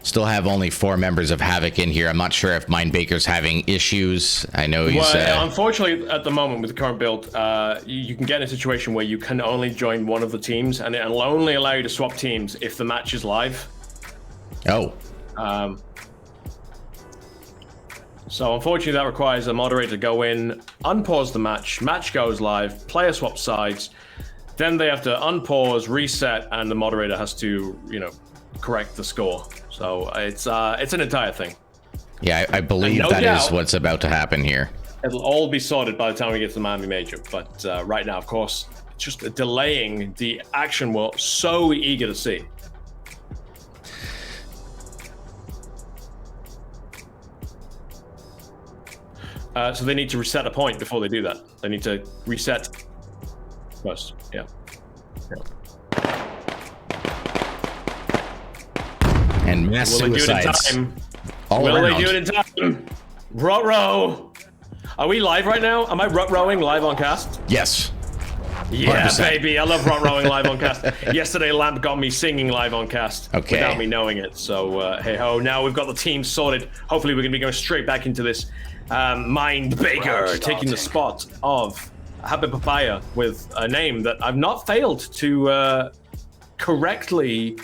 Still have only 4 members of Havoc in here. I'm not sure if Mind Baker's having issues. I know he's... Well, unfortunately, at the moment, with the current build, you can get in a situation where you can only join one of the teams, and it'll only allow you to swap teams if the match is live. Oh. So unfortunately, that requires a moderator to go in, unpause the match goes live, player swap sides, then they have to unpause, reset, and the moderator has to, correct the score. So it's an entire thing. Yeah, I believe that is what's about to happen here. It'll all be sorted by the time we get to the Miami Major. But right now, of course, it's just delaying the action we're so eager to see. So they need to reset a point before they do that. They need to reset first. Yeah. And mass suicides. Will they do it in time? Rut-row. Are we live right now? Am I rut-rowing live on cast? Yes. Yeah, 100%. baby. I love rut-rowing live on cast. Yesterday, Lamp got me singing live on cast without me knowing it. So, hey-ho. Now we've got the team sorted. Hopefully, we're going to be going straight back into this. Mind Baker taking the spot of Happy Papaya with a name that I've not failed to correctly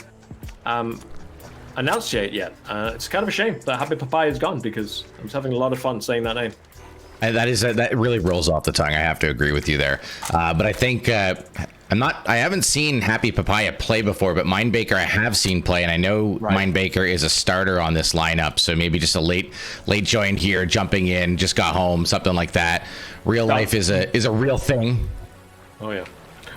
enunciate yet. It's kind of a shame that Happy Papaya is gone because I was having a lot of fun saying that name. And that really rolls off the tongue. I have to agree with you there. But I think I haven't seen Happy Papaya play before, but Mind Baker I have seen play, and I know Mind Baker is a starter on this lineup. So maybe just a late join here, jumping in, just got home, something like that. Real life is a real thing. Oh yeah.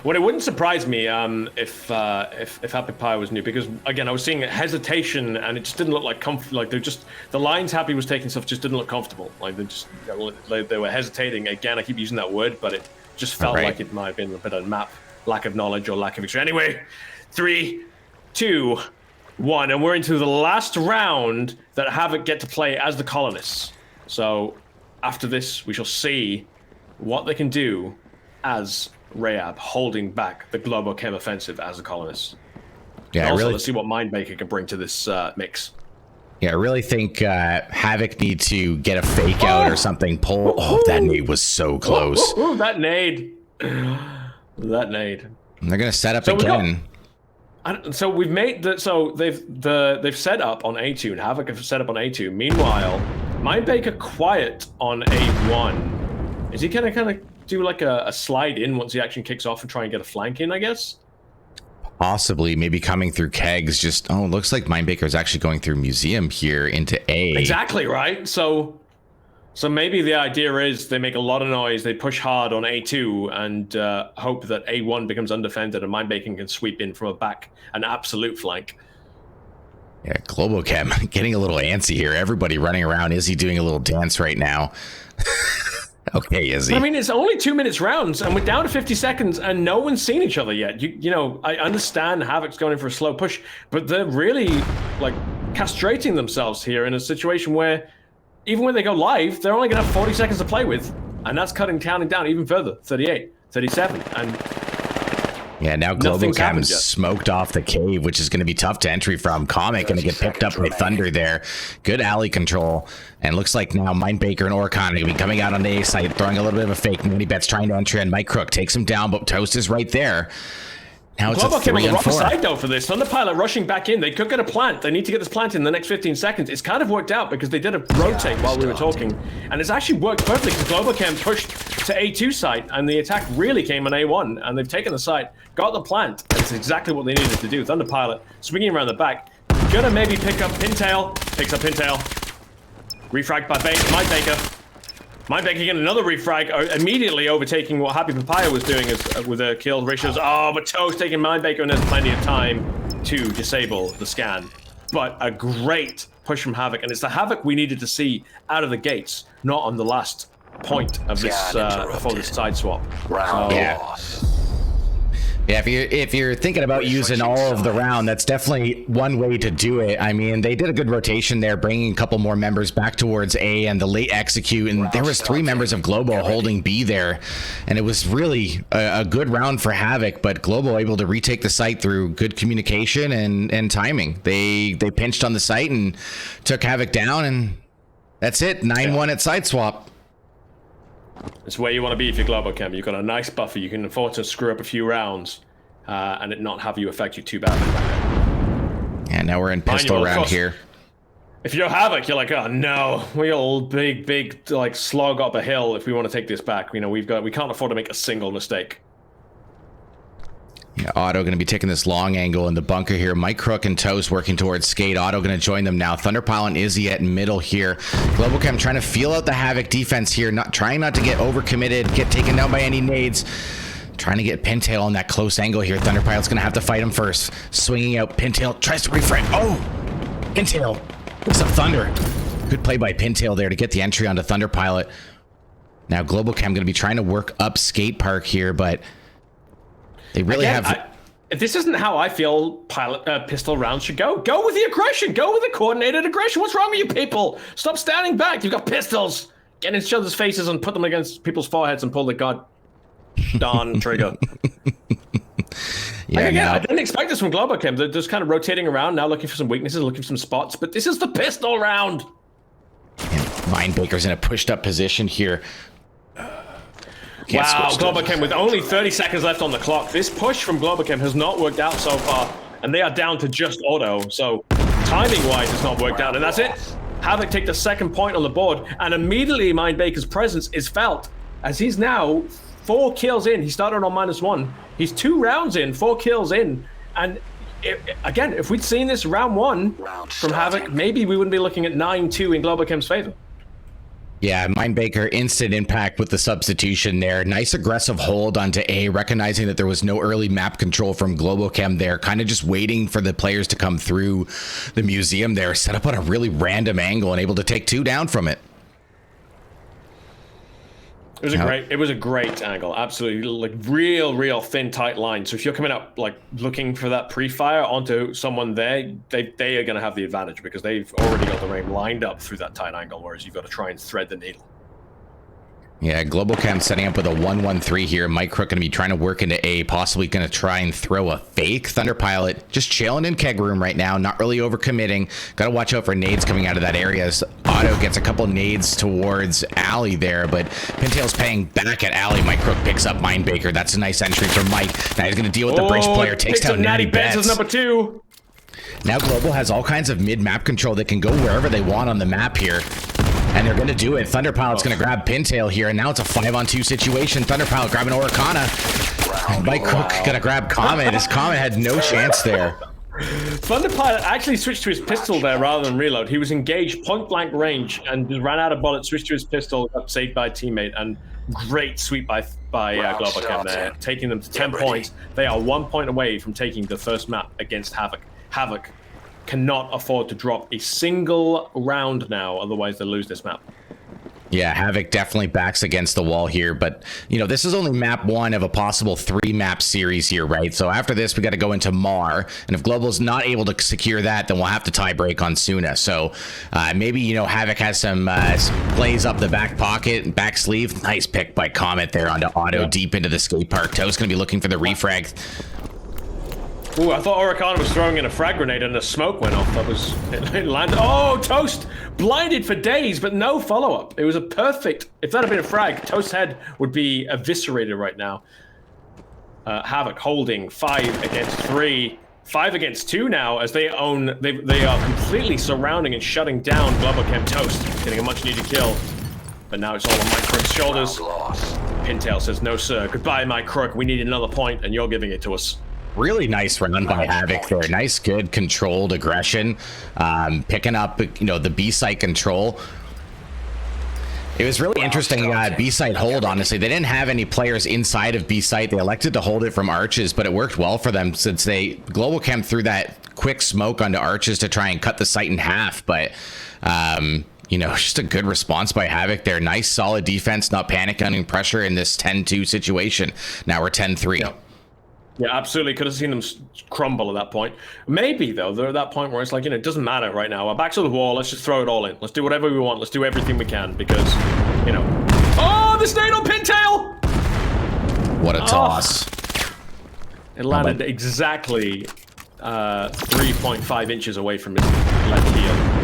Well, it wouldn't surprise me if Happy Pie was new, because again, I was seeing hesitation, and it just didn't look like comfortable. Like the lines Happy was taking stuff just didn't look comfortable. Like they were hesitating. Again, I keep using that word, but it just felt like it might have been a bit of map lack of knowledge or lack of experience. Anyway, 3, 2, 1, and we're into the last round that Havoc get to play as the colonists. So after this, we shall see what they can do as Rayab, holding back the Globochem offensive as a colonist. Yeah, and also, let's see what Mindmaker can bring to this mix. Yeah, I really think Havoc need to get a fake out or something. That nade was so close. That nade. That nade. And they're gonna set up again. So we've made that. So they've set up on A2, and Havoc have set up on A2. Meanwhile, Mindbaker quiet on A1. Is he gonna kind of do like a slide in once the action kicks off and try and get a flank in, I guess? Possibly, maybe coming through kegs. Looks like Mindbaker is actually going through museum here into A. Exactly right. So maybe the idea is they make a lot of noise, they push hard on A2, and hope that A1 becomes undefended and Mindbaking can sweep in from a back, an absolute flank. Yeah, Globochem getting a little antsy here. Everybody running around. Is he doing a little dance right now? Okay, is he? I mean, it's only 2 minutes rounds, and we're down to 50 seconds, and no one's seen each other yet. You know, I understand Havoc's going in for a slow push, but they're really like castrating themselves here in a situation where even when they go live, they're only going to have 40 seconds to play with, and that's counting down even further. 38, 37, and yeah, now Globochem's smoked off the cave, which is going to be tough to entry from. Comet going to get picked up by Thunder there. Good alley control. And looks like now Mindbaker and Orcon are going to be coming out on the A side, throwing a little bit of a fake. Money Bet's trying to entry, and Mike Crook takes him down, but Toast is right there. Now it's Globochem on the wrong 4. side though for this. Thunderpilot rushing back in. They could get a plant. They need to get this plant in the next 15 seconds. It's kind of worked out because they did a rotate while we were talking. And it's actually worked perfectly because Globochem pushed to A2 site and the attack really came on A1. And they've taken the site, got the plant. And it's exactly what they needed to do. Thunderpilot swinging around the back. Gonna maybe pick up Pintail. Picks up Pintail. Refragged by Mindbaker. Mindbaker getting another refrag, immediately overtaking what Happy Papaya was doing with their kill ratios. Oh, but Toast taking Mindbaker, and there's plenty of time to disable the scan. But a great push from Havoc, and it's the Havoc we needed to see out of the gates, not on the last point of this before this side swap. Yeah, if you're thinking about using all of the round, that's definitely one way to do it. I mean, they did a good rotation there, bringing a couple more members back towards A and the late execute, and there was 3 members of Globo holding B there, and it was really a good round for Havoc, but Globo able to retake the site through good communication and timing. They pinched on the site and took Havoc down, and that's it. 9-1 at side swap. It's where you want to be if you're Globochem. You've got a nice buffer. You can afford to screw up a few rounds and it not have you affect you too badly. Yeah, now we're in pistol round here. If you're Havoc, you're like, oh no, we all big like slog up a hill if we want to take this back. You know, we can't afford to make a single mistake. Yeah, Otto going to be taking this long angle in the bunker here. Mike Crook and Toast working towards Skate. Otto going to join them now. Thunderpile and Izzy at middle here. Globochem trying to feel out the Havoc defense here. Trying not to get overcommitted, get taken down by any nades. Trying to get Pintail on that close angle here. Thunderpile's going to have to fight him first. Swinging out. Pintail tries to refrag. Oh! Pintail picks up Thunder. Good play by Pintail there to get the entry onto Thunderpilot. Now Globochem going to be trying to work up Skate Park here, but they really this isn't how I feel pistol rounds should go. Go with the aggression. Go with the coordinated aggression. What's wrong with you people? Stop standing back. You've got pistols. Get in each other's faces and put them against people's foreheads and pull the goddamn trigger. I didn't expect this from Globochem. They're just kind of rotating around now, looking for some weaknesses, looking for some spots. But this is the pistol round. Mindbaker's in a pushed up position here. Wow, Globochem with only 30 seconds left on the clock. This push from Globochem has not worked out so far, and they are down to just Auto. So timing-wise, it's not worked out, and that's it. Havoc take the second point on the board, and immediately Mindbaker's presence is felt as he's now 4 kills in. He started on -1. He's 2 rounds in, 4 kills in, and again, if we'd seen this round 1 from Havoc, maybe we wouldn't be looking at 9-2 in Globochem's favor. Yeah, Mindbaker, instant impact with the substitution there. Nice aggressive hold onto A, recognizing that there was no early map control from Globochem there. Kind of just waiting for the players to come through the museum there. Set up on a really random angle and able to take 2 down from it. It was a great angle, absolutely, like real thin tight line. So if you're coming up like looking for that pre-fire onto someone there, they are going to have the advantage because they've already got the rain lined up through that tight angle, whereas you've got to try and thread the needle. Yeah, Globochem setting up with a 1-1-3 here. Mike Crook going to be trying to work into A, possibly going to try and throw a fake. Thunderpilot just chilling in keg room right now, not really overcommitting. Got to watch out for nades coming out of that area as Otto gets a couple nades towards Alley there, but Pintail's paying back at Alley. Mike Crook picks up Mindbaker. That's a nice entry for Mike. Now he's going to deal with the bridge player, takes down Natty Betts. As number 2. Now Global has all kinds of mid-map control that can go wherever they want on the map here. And they're going to do it. Thunderpilot's going to grab Pintail here, and now it's a 5-on-2 situation. Thunderpilot grabbing Oricana. Mike Crook going to grab Comet. His Comet had no chance there. Thunderpilot actually switched to his pistol there rather than reload. He was engaged point-blank range and ran out of bullets, switched to his pistol, got saved by a teammate, and great sweep by Globochem there, taking them to 10 points. They are 1 point away from taking the first map against Havoc. Havoc cannot afford to drop a single round now, otherwise they lose this map. Yeah, Havoc definitely backs against the wall here, but this is only map 1 of a possible 3-map series here, right? So after this, we got to go into Mar, and if Global's not able to secure that, then we'll have to tie break on Suna. So maybe Havoc has some plays up the back pocket, back sleeve. Nice pick by Comet there onto Auto, deep into the skate park. Toast gonna be looking for the refrag. Ooh, I thought Oricana was throwing in a frag grenade and the smoke went off. It landed. Oh, Toast blinded for days, but no follow-up. It was a perfect. If that had been a frag, Toast's head would be eviscerated right now. Havoc holding 5 against 3, 5 against 2 now, as they are completely surrounding and shutting down Globochem. Toast getting a much-needed kill, but now it's all on Mike Crook's shoulders. Pintail says, "No, sir. Goodbye, Mike Crook. We need another point, and you're giving it to us." Really nice run by Havoc there. Nice, good, controlled aggression. Picking up, the B-site control. It was really interesting B-site hold, honestly. They didn't have any players inside of B-site. They elected to hold it from Arches, but it worked well for them since Globochem threw that quick smoke onto Arches to try and cut the site in half. But, just a good response by Havoc there. Nice, solid defense, not panicking under pressure in this 10-2 situation. Now we're 10-3. Yeah, absolutely. Could have seen them crumble at that point. Maybe, though, they're at that point where it's like, it doesn't matter right now. Our backs to the wall. Let's just throw it all in. Let's do whatever we want. Let's do everything we can because, Oh, the snake on Pintail! What a toss. It landed exactly 3.5 inches away from his left heel.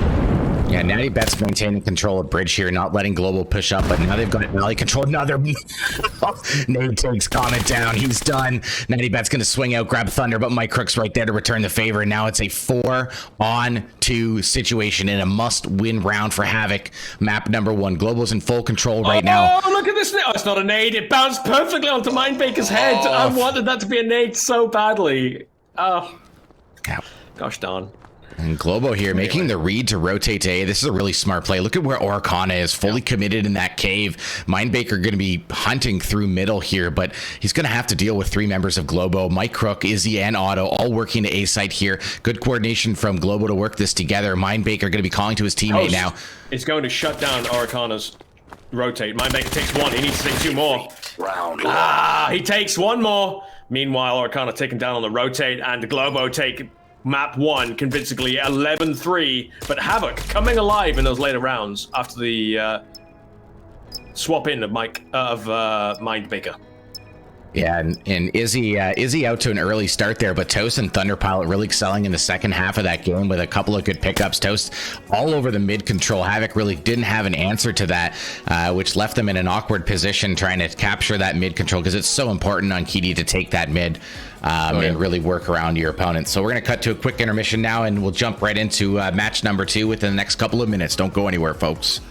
Yeah, Natty Bet's maintaining control of bridge here, not letting Global push up, but now they've got Valley control. Another Nate takes Comet down. He's done. Natty Bet's going to swing out, grab Thunder, but Mike Crook's right there to return the favor. And now it's a 4-on-2 situation in a must-win round for Havoc. Map number 1. Global's in full control right now. Oh, look at this. Oh, it's not a nade. It bounced perfectly onto Mindbaker's head. I wanted that to be a nade so badly. Oh, gosh darn. And Globo here making the read to rotate to A. This is a really smart play. Look at where Oricana is, fully committed in that cave. Mindbaker going to be hunting through middle here, but he's going to have to deal with 3 members of Globo. Mike Crook, Izzy, and Otto all working to A site here. Good coordination from Globo to work this together. Mindbaker going to be calling to his teammate now. It's going to shut down Oricana's rotate. Mindbaker takes 1. He needs to take 2 more. He takes 1 more. Meanwhile, Oricana taken down on the rotate, and Globo take map 1 convincingly 11-3, but Havoc coming alive in those later rounds after the swap in of Mindbaker. Yeah, and Izzy out to an early start there, but Toast and Thunderpilot really excelling in the second half of that game with a couple of good pickups. Toast all over the mid control. Havoc really didn't have an answer to that, which left them in an awkward position trying to capture that mid control because it's so important on KD to take that mid and really work around your opponent. So we're going to cut to a quick intermission now, and we'll jump right into match number 2 within the next couple of minutes. Don't go anywhere, folks.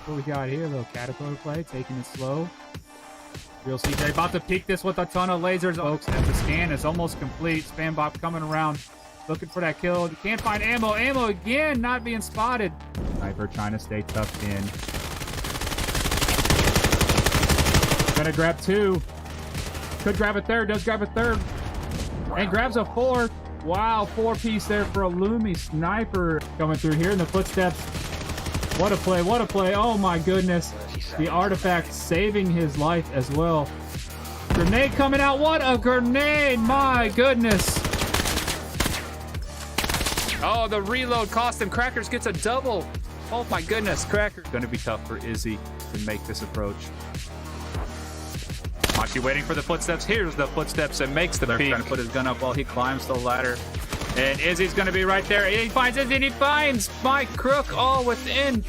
What we got here? A little caterpillar play, taking it slow. Real CJ about to peek this with a ton of lasers, folks, as the scan is almost complete. Spambot coming around, looking for that kill. You can't find ammo. Ammo again, not being spotted. Sniper trying to stay tucked in. Gonna grab 2. Could grab a 3rd, does grab a 3rd. And grabs a 4th. Wow, 4-piece there for a Lumi Sniper. Coming through here in the footsteps. What a play, what a play. Oh my goodness. The artifact saving his life as well. Grenade coming out. What a grenade. My goodness. Oh, the reload cost him. Crackers gets a double. Oh my goodness. Crackers. Going to be tough for Izzy to make this approach. Machi waiting for the footsteps. Here's the footsteps and makes the peek. Trying to put his gun up while he climbs the ladder. And Izzy's going to be right there. He finds Izzy and he finds Mike Crook all within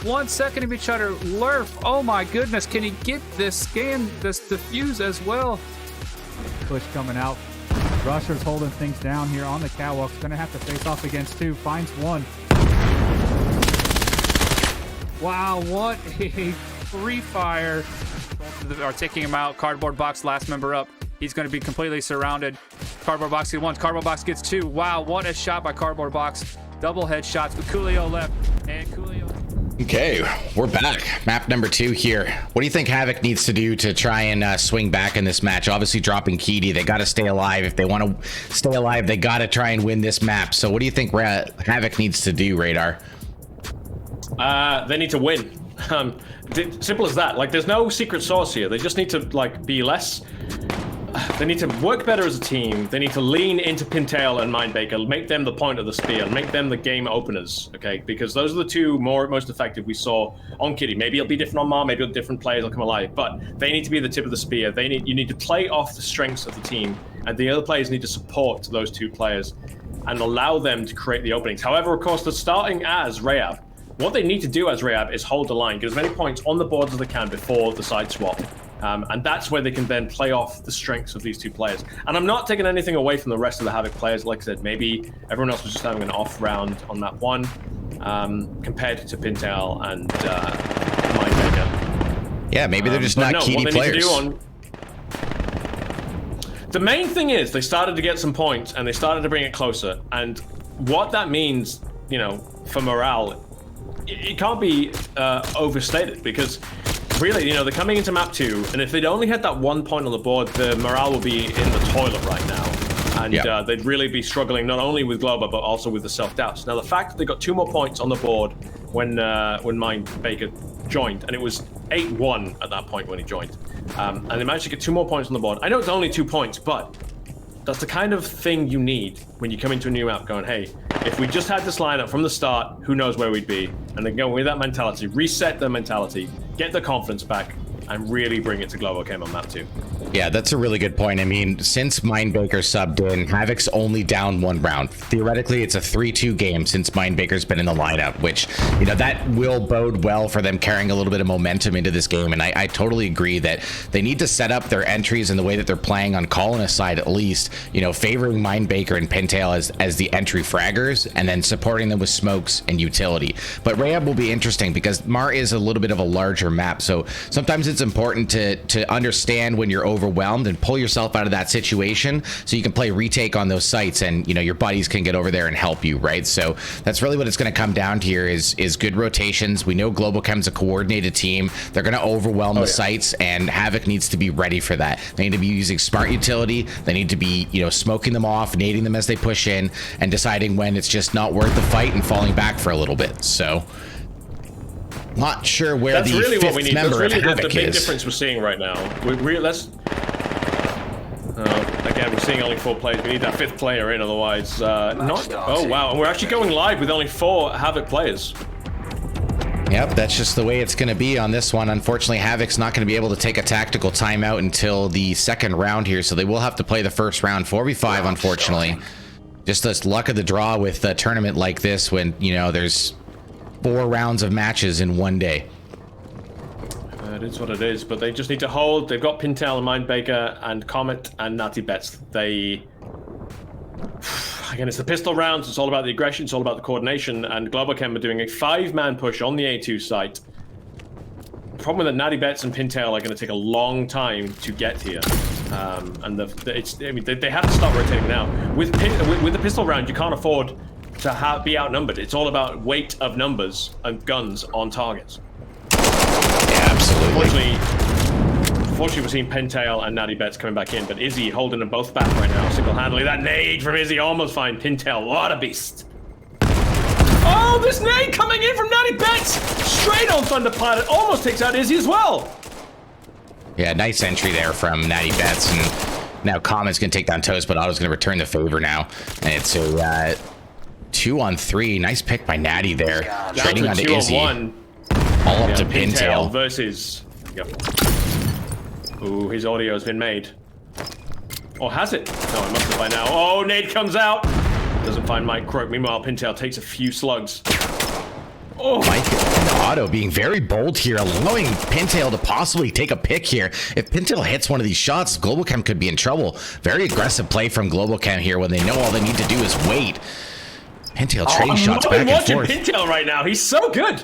1 second of each other. Lurf, oh my goodness, can he get this scan, this defuse as well? Push coming out. Rusher's holding things down here on the catwalk. Going to have to face off against 2. Finds 1. Wow, what a free fire. Are taking him out. Cardboard box, last member up. He's going to be completely surrounded. Cardboard box gets 1. Cardboard box gets 2. Wow, what a shot by Cardboard box. Double headshots with Coolio left. And Coolio. Okay, we're back. Map number 2 here. What do you think Havoc needs to do to try and swing back in this match? Obviously dropping Keedy. They got to stay alive. If they want to stay alive, they got to try and win this map. So what do you think Havoc needs to do, Radar? They need to win. Simple as that. Like, there's no secret sauce here. They just need to, like, be less... They need to work better as a team. They need to lean into Pintail and Mindbaker, make them the point of the spear, make them the game openers, okay? Because those are the 2 most effective we saw on Kitty. Maybe it'll be different on Mar, maybe different players will come alive, but they need to be the tip of the spear. You need to play off the strengths of the team, and the other players need to support those 2 players and allow them to create the openings. However, of course, they're starting as Rayab. What they need to do as Rayab is hold the line, get as many points on the boards as they can before the side swap. And that's where they can then play off the strengths of these 2 players. And I'm not taking anything away from the rest of the Havoc players. Like I said, maybe everyone else was just having an off round on map 1 compared to Pintail and Mindmaker. Yeah, maybe they're just not Keedy players. The main thing is they started to get some points and they started to bring it closer. And what that means, you know, for morale, it can't be overstated, because really, you know, they're coming into map 2, and if they'd only had that 1 point on the board, the morale will be in the toilet right now. And they'd really be struggling not only with Globo, but also with the self-doubts. Now, the fact that they got 2 more points on the board when Mindbaker joined, and it was 8-1 at that point when he joined, and they managed to get 2 more points on the board. I know it's only 2 points, but that's the kind of thing you need when you come into a new map going, hey, if we just had this lineup from the start, who knows where we'd be? And then go with that mentality, reset their mentality, get the confidence back, and really bring it to Globochem on map 2. Yeah, that's a really good point. I mean, since Mindbaker subbed in, Havoc's only down 1 round. Theoretically, it's a 3-2 game since Mindbaker's been in the lineup, which, you know, that will bode well for them carrying a little bit of momentum into this game. And I totally agree that they need to set up their entries in the way that they're playing on Colonist side, at least, you know, favoring Mindbaker and Pintail as the entry fraggers, and then supporting them with smokes and utility. But Rayab will be interesting because Mar is a little bit of a larger map, so sometimes it's important to understand when you're overwhelmed and pull yourself out of that situation so you can play retake on those sites, and you know your buddies can get over there and help you, right? So that's really what it's going to come down to here is good rotations. We know Globochem's a coordinated team. They're going to overwhelm the sites, and Havoc needs to be ready for that. They need to be using smart utility. They need to be, you know, smoking them off, nading them as they push in, and deciding when it's just not worth the fight and falling back for a little bit. So not sure where that's the really fifth what we need. Member that's really the big difference we're seeing right now. Again, we're seeing only 4 players. We need that 5th player in, otherwise oh wow, and we're actually going live with only 4 Havoc players. Yep, that's just the way it's going to be on this one. Unfortunately, Havoc's not going to be able to take a tactical timeout until the 2nd round here, so they will have to play the 1st round 4v5, unfortunately. Just this luck of the draw with a tournament like this when, you know, there's 4 rounds of matches in 1 day. It is what it is, but they just need to hold. They've got Pintail and Mindbaker and Comet and Natty Betts. Again, it's the pistol rounds. It's all about the aggression. It's all about the coordination. And Globochem are doing a 5-man push on the A2 site. problem with that, Natty Bets and Pintail are going to take a long time to get here. And they have to start rotating now. With the pistol round, you can't afford to be outnumbered. It's all about weight of numbers and guns on targets. Yeah, absolutely. Unfortunately, we're seeing Pintail and Natty Bets coming back in, but Izzy holding them both back right now, single-handedly. That nade from Izzy almost find Pintail. What a beast. Oh, this nade coming in from Natty Bets! Straight on Thunder Pilot, almost takes out Izzy as well. Yeah, nice entry there from Natty Bets, and now Comet's going to take down Toast, but Otto's going to return the favor now. And it's a 2-on-3. Nice pick by Natty there. Trading onto Izzy. All up to Pintail. Versus... Yep. Ooh, his audio has been made. Or has it? No, it must have by now. Oh, nade comes out! Doesn't find Mike Croak. Meanwhile, Pintail takes a few slugs. Oh. Mike and Otto being very bold here, allowing Pintail to possibly take a pick here. If Pintail hits one of these shots, Globochem could be in trouble. Very aggressive play from Globochem here when they know all they need to do is wait. Pintail trading shots back and forth. I'm watching Pintail right now. He's so good.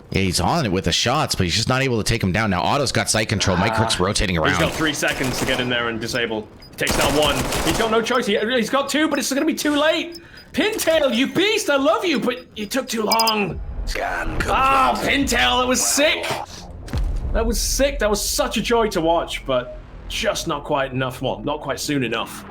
Yeah, he's on it with the shots, but he's just not able to take him down. Now Otto's got sight control. Mike Crook's rotating around. He's got 3 seconds to get in there and disable. Takes down 1. He's got no choice. He's got 2, but it's going to be too late. Pintail, you beast. I love you, but you took too long. Ah, Pintail, that was sick. That was sick. That was such a joy to watch, but just not quite enough. Well, not quite soon enough.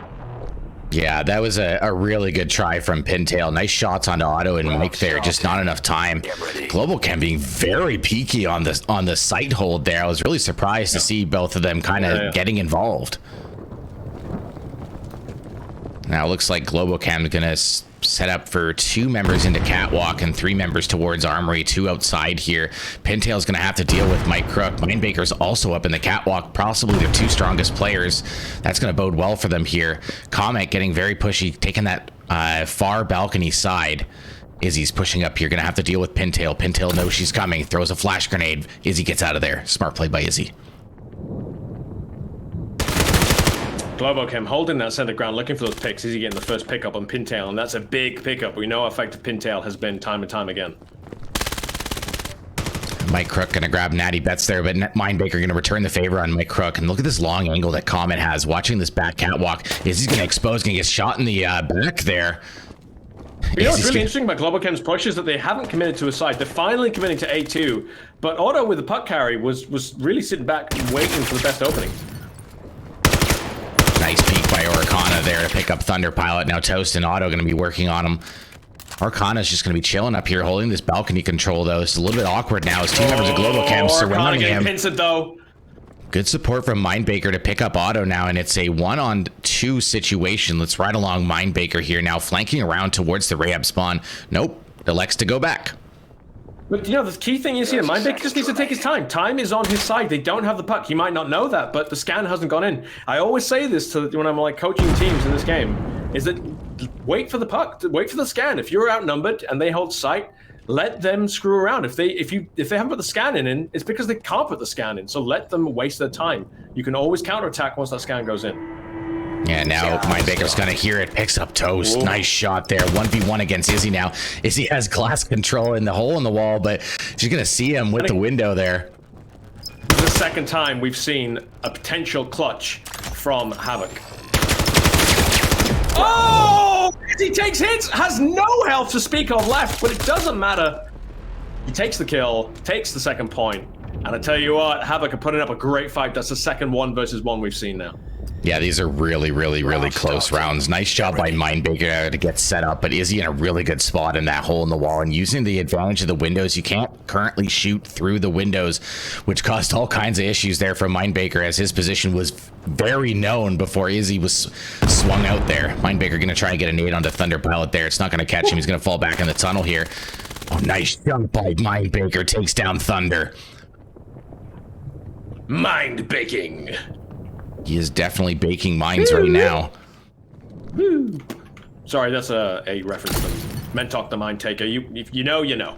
Yeah, that was a really good try from Pintail. Nice shots onto Otto and Mike there. Just not enough time. Globochem being very peaky on the sight hold there. I was really surprised to see both of them kind of getting involved. Now it looks like Globochem is going to set up for 2 members into Catwalk and 3 members towards Armory, 2 outside here. Pintail's going to have to deal with Mike Crook. Mindbaker's also up in the Catwalk, possibly their 2 strongest players. That's going to bode well for them here. Comet getting very pushy, taking that far balcony side. Izzy's pushing up here, going to have to deal with Pintail. Pintail knows she's coming, throws a flash grenade. Izzy gets out of there. Smart play by Izzy. Globochem holding that center ground, looking for those picks. Izzy getting the first pickup on Pintail, and that's a big pickup. We know how effective Pintail has been time and time again. Mike Crook gonna grab Natty Bets there, but Mindbaker gonna return the favor on Mike Crook. And look at this long angle that Comet has. Watching this back catwalk, Izzy's gonna expose, gonna get shot in the back there. You know what's really interesting about Globochem's push is that they haven't committed to a side. They're finally committing to A2, but Otto with the puck carry was really sitting back waiting for the best opening. Nice peek by Oricana there to pick up Thunder Pilot. Now Toast and Otto going to be working on him. Oricana's just going to be chilling up here, holding this balcony control, though. It's a little bit awkward now as 2 members of Globochem surrounding him. Pincered, though. Good support from Mindbaker to pick up Otto now, and it's a 1-on-2 situation. Let's ride along Mindbaker here now, flanking around towards the Rayab spawn. Nope, elects to go back. But, you know, the key thing is here, Mindbaker just needs to take his time. Time is on his side. They don't have the puck. He might not know that, but the scan hasn't gone in. I always say this when I'm, like, coaching teams in this game, is that wait for the puck. Wait for the scan. If you're outnumbered and they hold sight, let them screw around. If they haven't put the scan in, it's because they can't put the scan in. So let them waste their time. You can always counterattack once that scan goes in. Yeah, now Mindbaker's gonna hear it, picks up Toast. Whoa. Nice shot there. 1v1 against Izzy now. Izzy has glass control in the hole in the wall, but she's gonna see him with the window there. This is the second time we've seen a potential clutch from Havoc. Oh! Izzy takes hits, has no health to speak of left, but it doesn't matter. He takes the kill, takes the second point, and I tell you what, Havoc are putting up a great fight. That's the second 1-versus-1 we've seen now. Yeah, these are really, really, really close rounds. Nice job by Mindbaker to get set up, but Izzy in a really good spot in that hole in the wall and using the advantage of the windows. You can't currently shoot through the windows, which caused all kinds of issues there for Mindbaker as his position was very known before Izzy was swung out there. Mindbaker going to try and get a nade onto Thunder Pilot there. It's not going to catch him. He's going to fall back in the tunnel here. Oh, nice jump by Mindbaker. Takes down Thunder. Mind baking. He is definitely baking minds right now. Sorry, that's a reference to Mentok the Mind Taker. If you know, you know.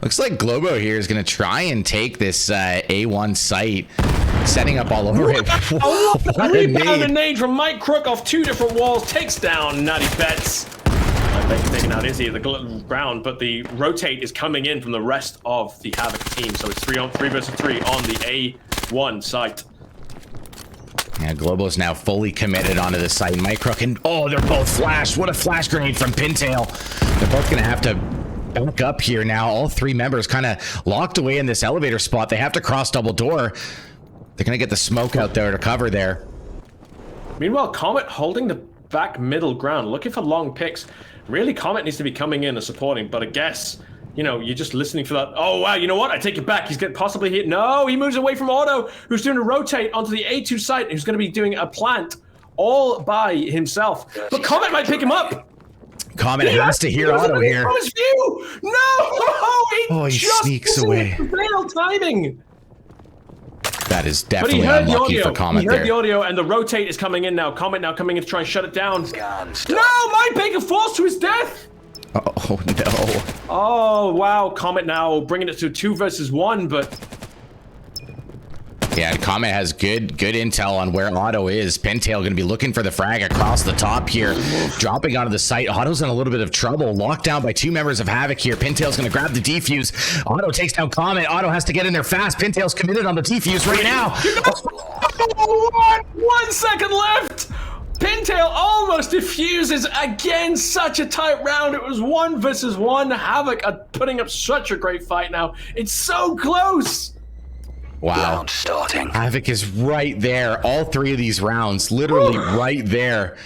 Looks like Globo here is going to try and take this A1 site, setting up all over it. Rebound nade from Mike Crook off 2 different walls. Takes down Natty Bets. taking out Izzy at the ground, but the rotate is coming in from the rest of the Havoc team. So it's 3 versus 3 on the A1 site. Yeah, Globo's now fully committed onto the site. Mike Crook and oh, they're both flashed. What a flash grenade from Pintail. They're both gonna have to back up here now. All three members kind of locked away in this elevator spot. They have to cross double door. They're gonna get the smoke out there to cover there. Meanwhile, Comet holding the back middle ground, looking for long picks. Really, Comet needs to be coming in and supporting, but I guess, you know, you're just listening for that. Oh, wow, you know what? I take it back. He's going to possibly hit. No, he moves away from Otto, who's doing a rotate onto the A2 site, who's going to be doing a plant all by himself. But Comet might pick him up. Comet has to hear Otto here. From his view. No! He just sneaks away. Vail timing. That is definitely unlucky for Comet he heard there. the audio, and the rotate is coming in now. Comet now coming in to try and shut it down. No, Mike Baker forced to his death. Oh no. Oh wow, Comet now bringing it to 2 versus 1, but yeah, Comet has good intel on where Otto is. Pintail going to be looking for the frag across the top here, dropping onto the site. Otto's in a little bit of trouble, locked down by 2 members of Havoc here. Pintail's going to grab the defuse. Otto takes down Comet. Otto has to get in there fast. Pintail's committed on the defuse right now. 1 second left. Pintail almost defuses again. Such a tight round. It was 1 versus 1. Havoc are putting up such a great fight now. It's so close. Wow. Round starting. Havoc is right there. All 3 of these rounds, literally right there.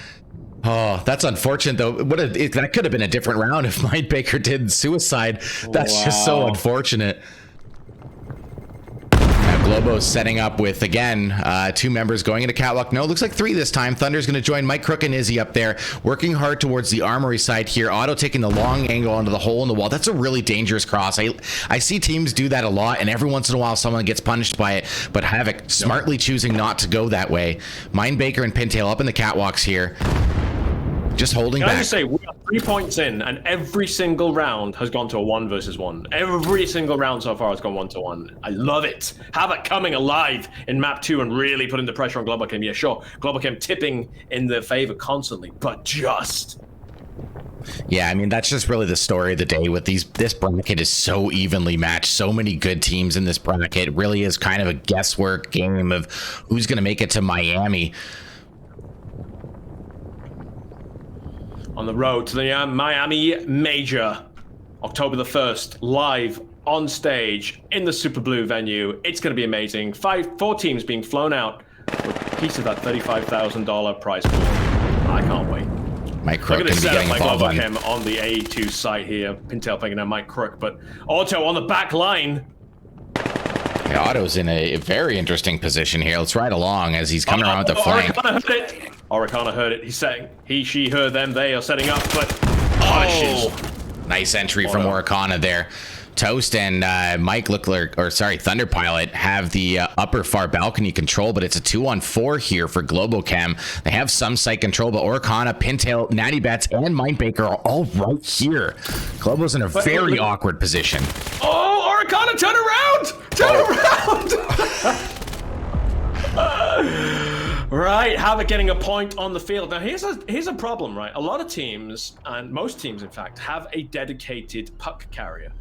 Oh, that's unfortunate though. That could have been a different round if Mike Baker did suicide. That's just so unfortunate. Globo's setting up with, again, 2 members going into catwalk. No, it looks like 3 this time. Thunder's going to join Mike Crook and Izzy up there, working hard towards the armory side here. Otto taking the long angle onto the hole in the wall. That's a really dangerous cross. I see teams do that a lot, and every once in a while someone gets punished by it, but Havoc smartly choosing not to go that way. Mine Baker and Pintail up in the catwalks here. Just holding back. Can I just say, we are 3 points in, and every single round has gone to a 1 versus 1. Every single round so far has gone 1 to 1. I love it. Havoc coming alive in map 2 and really putting the pressure on Globochem. Yeah, sure, Globochem tipping in their favor constantly, but just. Yeah, I mean, that's just really the story of the day with these. This bracket is so evenly matched. So many good teams in this bracket. It really is kind of a guesswork game of who's going to make it to Miami. On the road to the Miami Major, October the 1st, live on stage in the Super Blue venue. It's going to be amazing. 4 teams being flown out with a piece of that $35,000 prize pool. I can't wait. Mike Crook going to be getting involved on the A2 site here. Pintail picking out Mike Crook, but Otto on the back line. Yeah, Otto's in a very interesting position here. Let's ride along as he's coming around with the flank. Oricana heard it. He's saying he, she, her, them, they are setting up, but punishes. Nice entry from Oricana there. Toast and Mike Thunder Pilot have the upper far balcony control, but it's a 2-on-4 here for Globochem. They have some site control, but Oricana, Pintail, Natty Bets, and Mine Baker are all right here. Globo's in a very awkward position. Oh, Oricana, turn around! Turn around! Right, Havoc getting a point on the field. Now, here's a problem, right? A lot of teams, and most teams, in fact, have a dedicated puck carrier.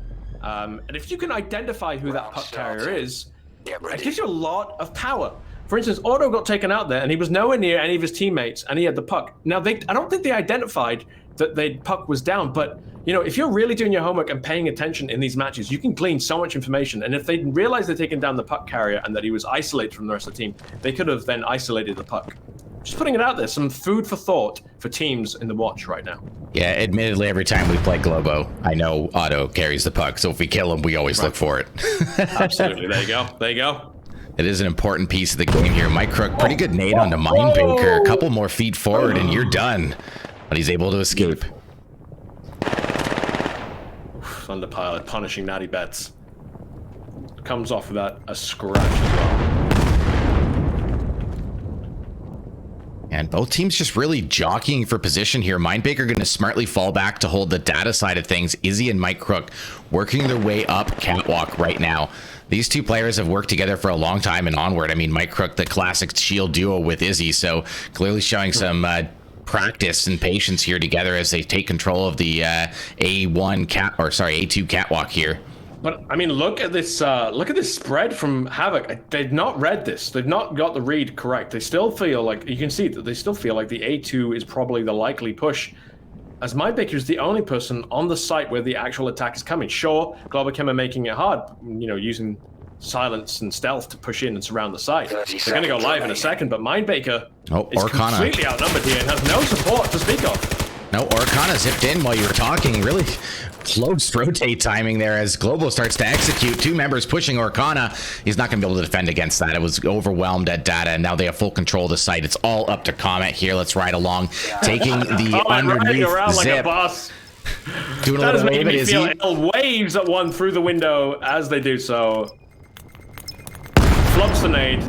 And if you can identify who that puck carrier is, it gives you a lot of power. For instance, Otto got taken out there, and he was nowhere near any of his teammates, and he had the puck. Now, I don't think they identified that the puck was down, but you know, if you're really doing your homework and paying attention in these matches, you can glean so much information. And if they realize they're taking down the puck carrier and that he was isolated from the rest of the team, they could have then isolated the puck. Just putting it out there, some food for thought for teams in the watch right now. Yeah, admittedly, every time we play Globo, I know Otto carries the puck, so if we kill him, we always look for it. Absolutely, there you go, there you go. It is an important piece of the game here. Mike Crook, pretty good nade onto Mine Baker. A couple more feet forward and you're done. But he's able to escape. Thunder Pilot punishing Natty Bets. Comes off without a scratch as well. And both teams just really jockeying for position here. Mine Baker going to smartly fall back to hold the data side of things. Izzy and Mike Crook working their way up catwalk right now. These two players have worked together for a long time and onward. I mean, Mike Crook, the classic shield duo with Izzy, so clearly showing some practice and patience here together as they take control of the A2 catwalk here. But I mean, look at this spread from Havoc. They've not read this. They've not got the read correct. They still feel like, you can see that they still feel like the A2 is probably the likely push, as Mindbaker is the only person on the site where the actual attack is coming. Sure, Globochem are making it hard, you know, using silence and stealth to push in and surround the site. They're going to go live in a second, but Mindbaker is completely outnumbered here and has no support to speak of. No, Orkana zipped in while you were talking. Really close rotate timing there as Globo starts to execute. 2 members pushing Orkana. He's not going to be able to defend against that. It was overwhelmed at data, and now they have full control of the site. It's all up to Comet here. Let's ride along, taking the underneath around zip. like a boss. Doing That a is little making bit me of feel waves at one through the window as they do so. Flumps the nade.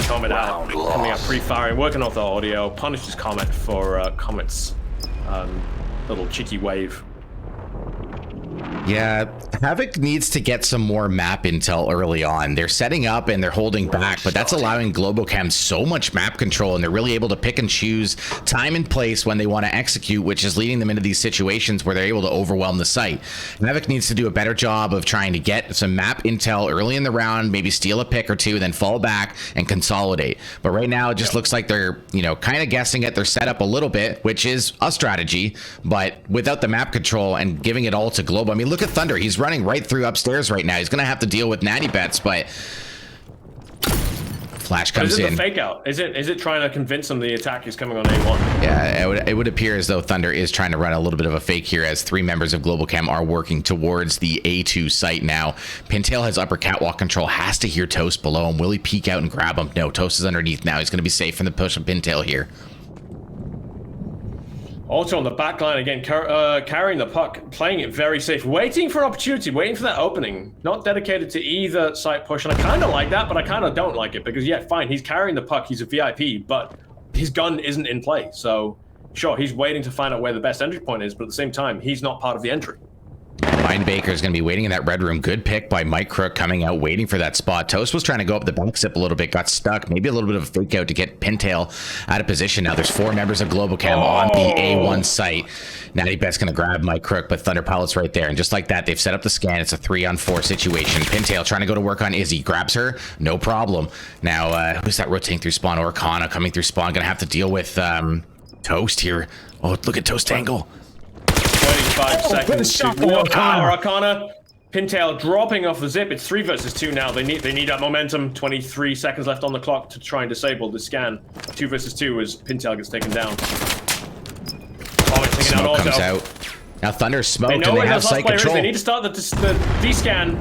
Comet out, coming up pre-firing, working off the audio, punishes Comet for Comet's little cheeky wave. Yeah, Havoc needs to get some more map intel early on. They're setting up and they're holding back, but that's allowing Globochem so much map control, and they're really able to pick and choose time and place when they want to execute, which is leading them into these situations where they're able to overwhelm the site. And Havoc needs to do a better job of trying to get some map intel early in the round, maybe steal a pick or two, then fall back and consolidate. But right now, it just looks like they're, you know, kind of guessing at their setup a little bit, which is a strategy, but without the map control and giving it all to Globo. I mean, look at Thunder. He's running right through upstairs right now. He's going to have to deal with natty bets, but Flash comes in. Is it the fake out? Is it trying to convince them the attack is coming on A1? Yeah, it would appear as though Thunder is trying to run a little bit of a fake here, as 3 members of Globochem are working towards the A2 site now. Pintail has upper catwalk control, has to hear Toast below him. Will he peek out and grab him? No, Toast is underneath now. He's going to be safe from the push of Pintail here. Also on the back line again, carrying the puck, playing it very safe, waiting for an opportunity, waiting for that opening. Not dedicated to either site push, and I kind of like that, but I kind of don't like it, because yeah, fine, he's carrying the puck, he's a VIP, but his gun isn't in play. So sure, he's waiting to find out where the best entry point is, but at the same time, he's not part of the entry. Mindbaker is going to be waiting in that red room. Good pick by Mike Crook, coming out, waiting for that spot. Toast was trying to go up the back zip a little bit, got stuck. Maybe a little bit of a fake out to get Pintail out of position. Now there's 4 members of Globochem on the A1 site. Natty Bet's going to grab Mike Crook, but Thunder Pilot's right there. And just like that, they've set up the scan. It's a 3-on-4 situation. Pintail trying to go to work on Izzy. Grabs her. No problem. Now, who's that rotating through spawn? Orkana coming through spawn. Going to have to deal with Toast here. Oh, look at Toast angle. 25 seconds to Orkana. Pintail dropping off the zip. It's 3 versus 2 now. They need that momentum. 23 seconds left on the clock to try and disable the scan. 2 versus 2 as Pintail gets taken down. Smoke comes out. Now Thunder's smoked and they have site control. They need to start the descan.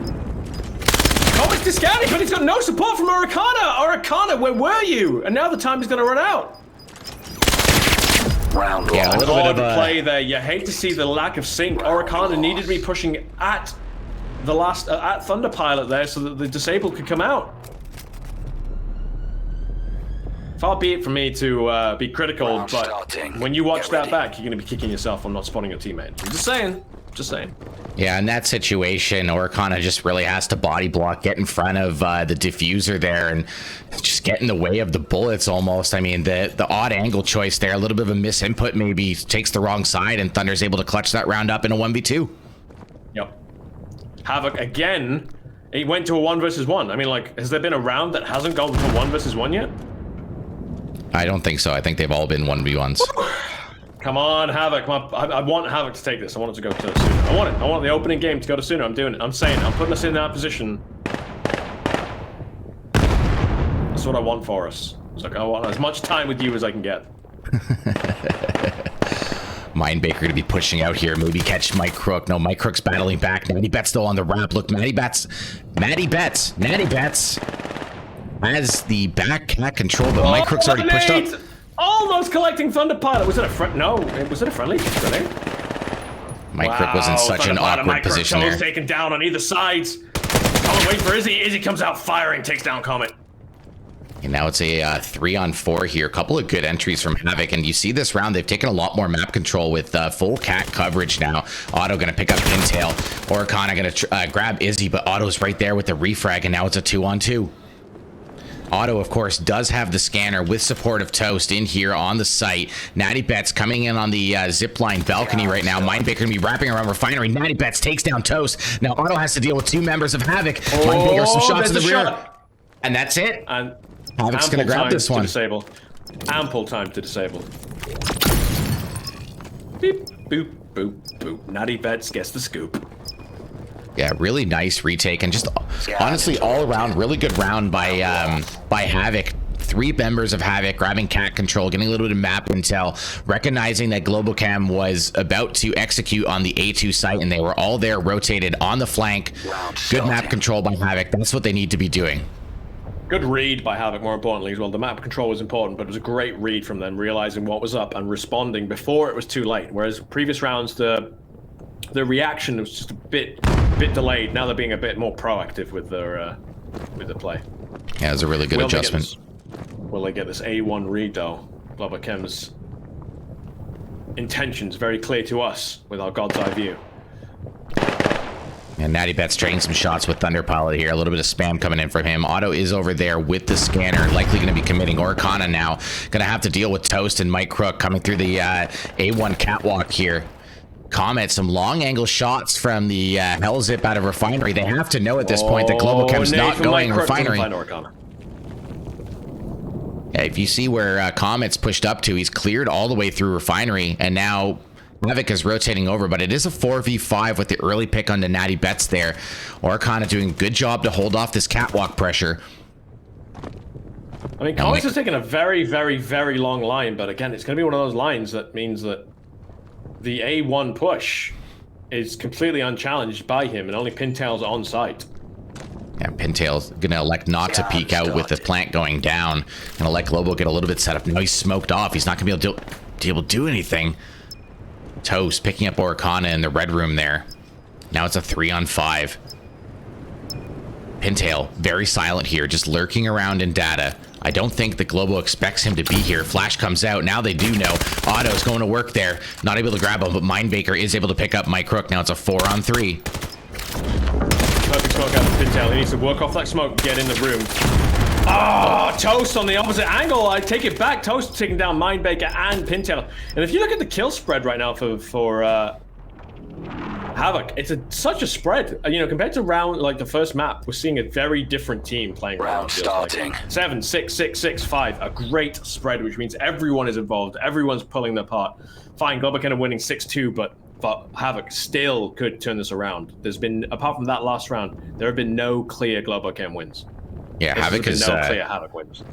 Comet's descanning, but he's got no support from Orkana. Orkana, where were you? And now the time is going to run out. Round yeah, a little bit of a play there. You hate to see the lack of sync. Orkana needed to be pushing at the last at Thunder Pilot there so that the disable could come out. Far be it from me to be critical, but when you watch that back, you're going to be kicking yourself on not spotting your teammate. I'm just saying. Just saying. Yeah, in that situation, Orkana just really has to body block, get in front of the diffuser there, and just get in the way of the bullets almost. I mean, the odd angle choice there, a little bit of a misinput maybe, takes the wrong side, and Thunder's able to clutch that round up in a 1v2. Yep. Havoc, again, he went to a 1 versus 1. I mean, like, has there been a round that hasn't gone to 1 versus 1 yet? I don't think so. I think they've all been 1v1s. Come on, Havoc. I want Havoc to take this. I want it to go to sooner. I want it. I want the opening game to go to sooner. I'm doing it. I'm saying it. I'm putting us in that position. That's what I want for us. It's like, I want as much time with you as I can get. Mindbaker to be pushing out here. Maybe catch Mike Crook. No, Mike Crook's battling back. Natty Bet's still on the ramp. Look, Natty Bet's has the back cat control, but Mike Crook's already pushed up. Almost collecting Thunder Pilot. Was it a friend? No, was it a friendly? Really? Mike Crook was in such an awkward position there. Taken down on either side. Comet wait for Izzy. Izzy comes out firing, takes down Comet. And now it's a 3-on-4 here. A couple of good entries from Havoc, and you see this round they've taken a lot more map control with full cat coverage now. Otto gonna pick up Pintail. Orkana gonna grab Izzy, but Otto's right there with the refrag, and now it's a 2-on-2. Otto, of course, does have the scanner with support of Toast in here on the site. Natty Bets coming in on the zipline balcony right now. Mindbaker going to be wrapping around Refinery. Natty Bets takes down Toast. Now Otto has to deal with 2 members of Havoc. Mindbaker, some shots in the rear. And that's it. And Havoc's going to grab this one. Disable. Ample time to disable. Beep, boop, boop, boop. Natty Bets gets the scoop. Yeah, really nice retake, and just honestly all around really good round by Havoc. 3 members of Havoc grabbing cat control, getting a little bit of map intel, recognizing that Globochem was about to execute on the A2 site, and they were all there rotated on the flank. Good map control by Havoc. That's what they need to be doing. Good read by Havoc, more importantly, as well. The map control was important, but it was a great read from them, realizing what was up and responding before it was too late. Whereas previous rounds, the reaction was just a bit delayed. Now they're being a bit more proactive with the play. Yeah, it was a really good adjustment. Will they get this A1 read though? Globochem's intentions very clear to us with our God's eye view. And Natty Bet's trading some shots with Thunderpilot here. A little bit of spam coming in from him. Otto is over there with the scanner, likely going to be committing. Orkana now going to have to deal with Toast and Mike Crook coming through the A1 catwalk here. Comet, some long angle shots from the Hell Zip out of Refinery. They have to know at this point that Globochem's not going Refinery. Yeah, if you see where Comet's pushed up to, he's cleared all the way through Refinery, and now Havoc is rotating over, but it is a 4v5 with the early pick on the Natty Bets there. Orkana doing a good job to hold off this catwalk pressure. I mean, Comet's has taken a very, very, very long line, but again, it's going to be one of those lines that means that the A1 push is completely unchallenged by him, and only Pintail's on site. Yeah, Pintail's gonna elect not to peek out with the plant going down. Gonna let Globo get a little bit set up. Now he's smoked off. He's not gonna be able to do anything. Toast picking up Orkana in the red room there. Now it's a 3-on-5. Pintail very silent here, just lurking around in data. I don't think that Globo expects him to be here. Flash comes out. Now they do know. Otto's going to work there. Not able to grab him, but Mindbaker is able to pick up Mike Crook. Now it's a 4-on-3. Perfect smoke out of Pintail. He needs to work off that smoke, get in the room. Oh, Toast on the opposite angle. I take it back. Toast taking down Mindbaker and Pintail. And if you look at the kill spread right now for Havoc, it's such a spread. You know, compared to round like the first map, we're seeing a very different team playing. Round starting. Like 7, 6, 6, 6, 5. A great spread, which means everyone is involved. Everyone's pulling their part. Fine, Globochem are winning 6-2, but Havoc still could turn this around. There's been, apart from that last round, there have been no clear Globochem wins. Yeah, Havoc is no clear Havoc wins.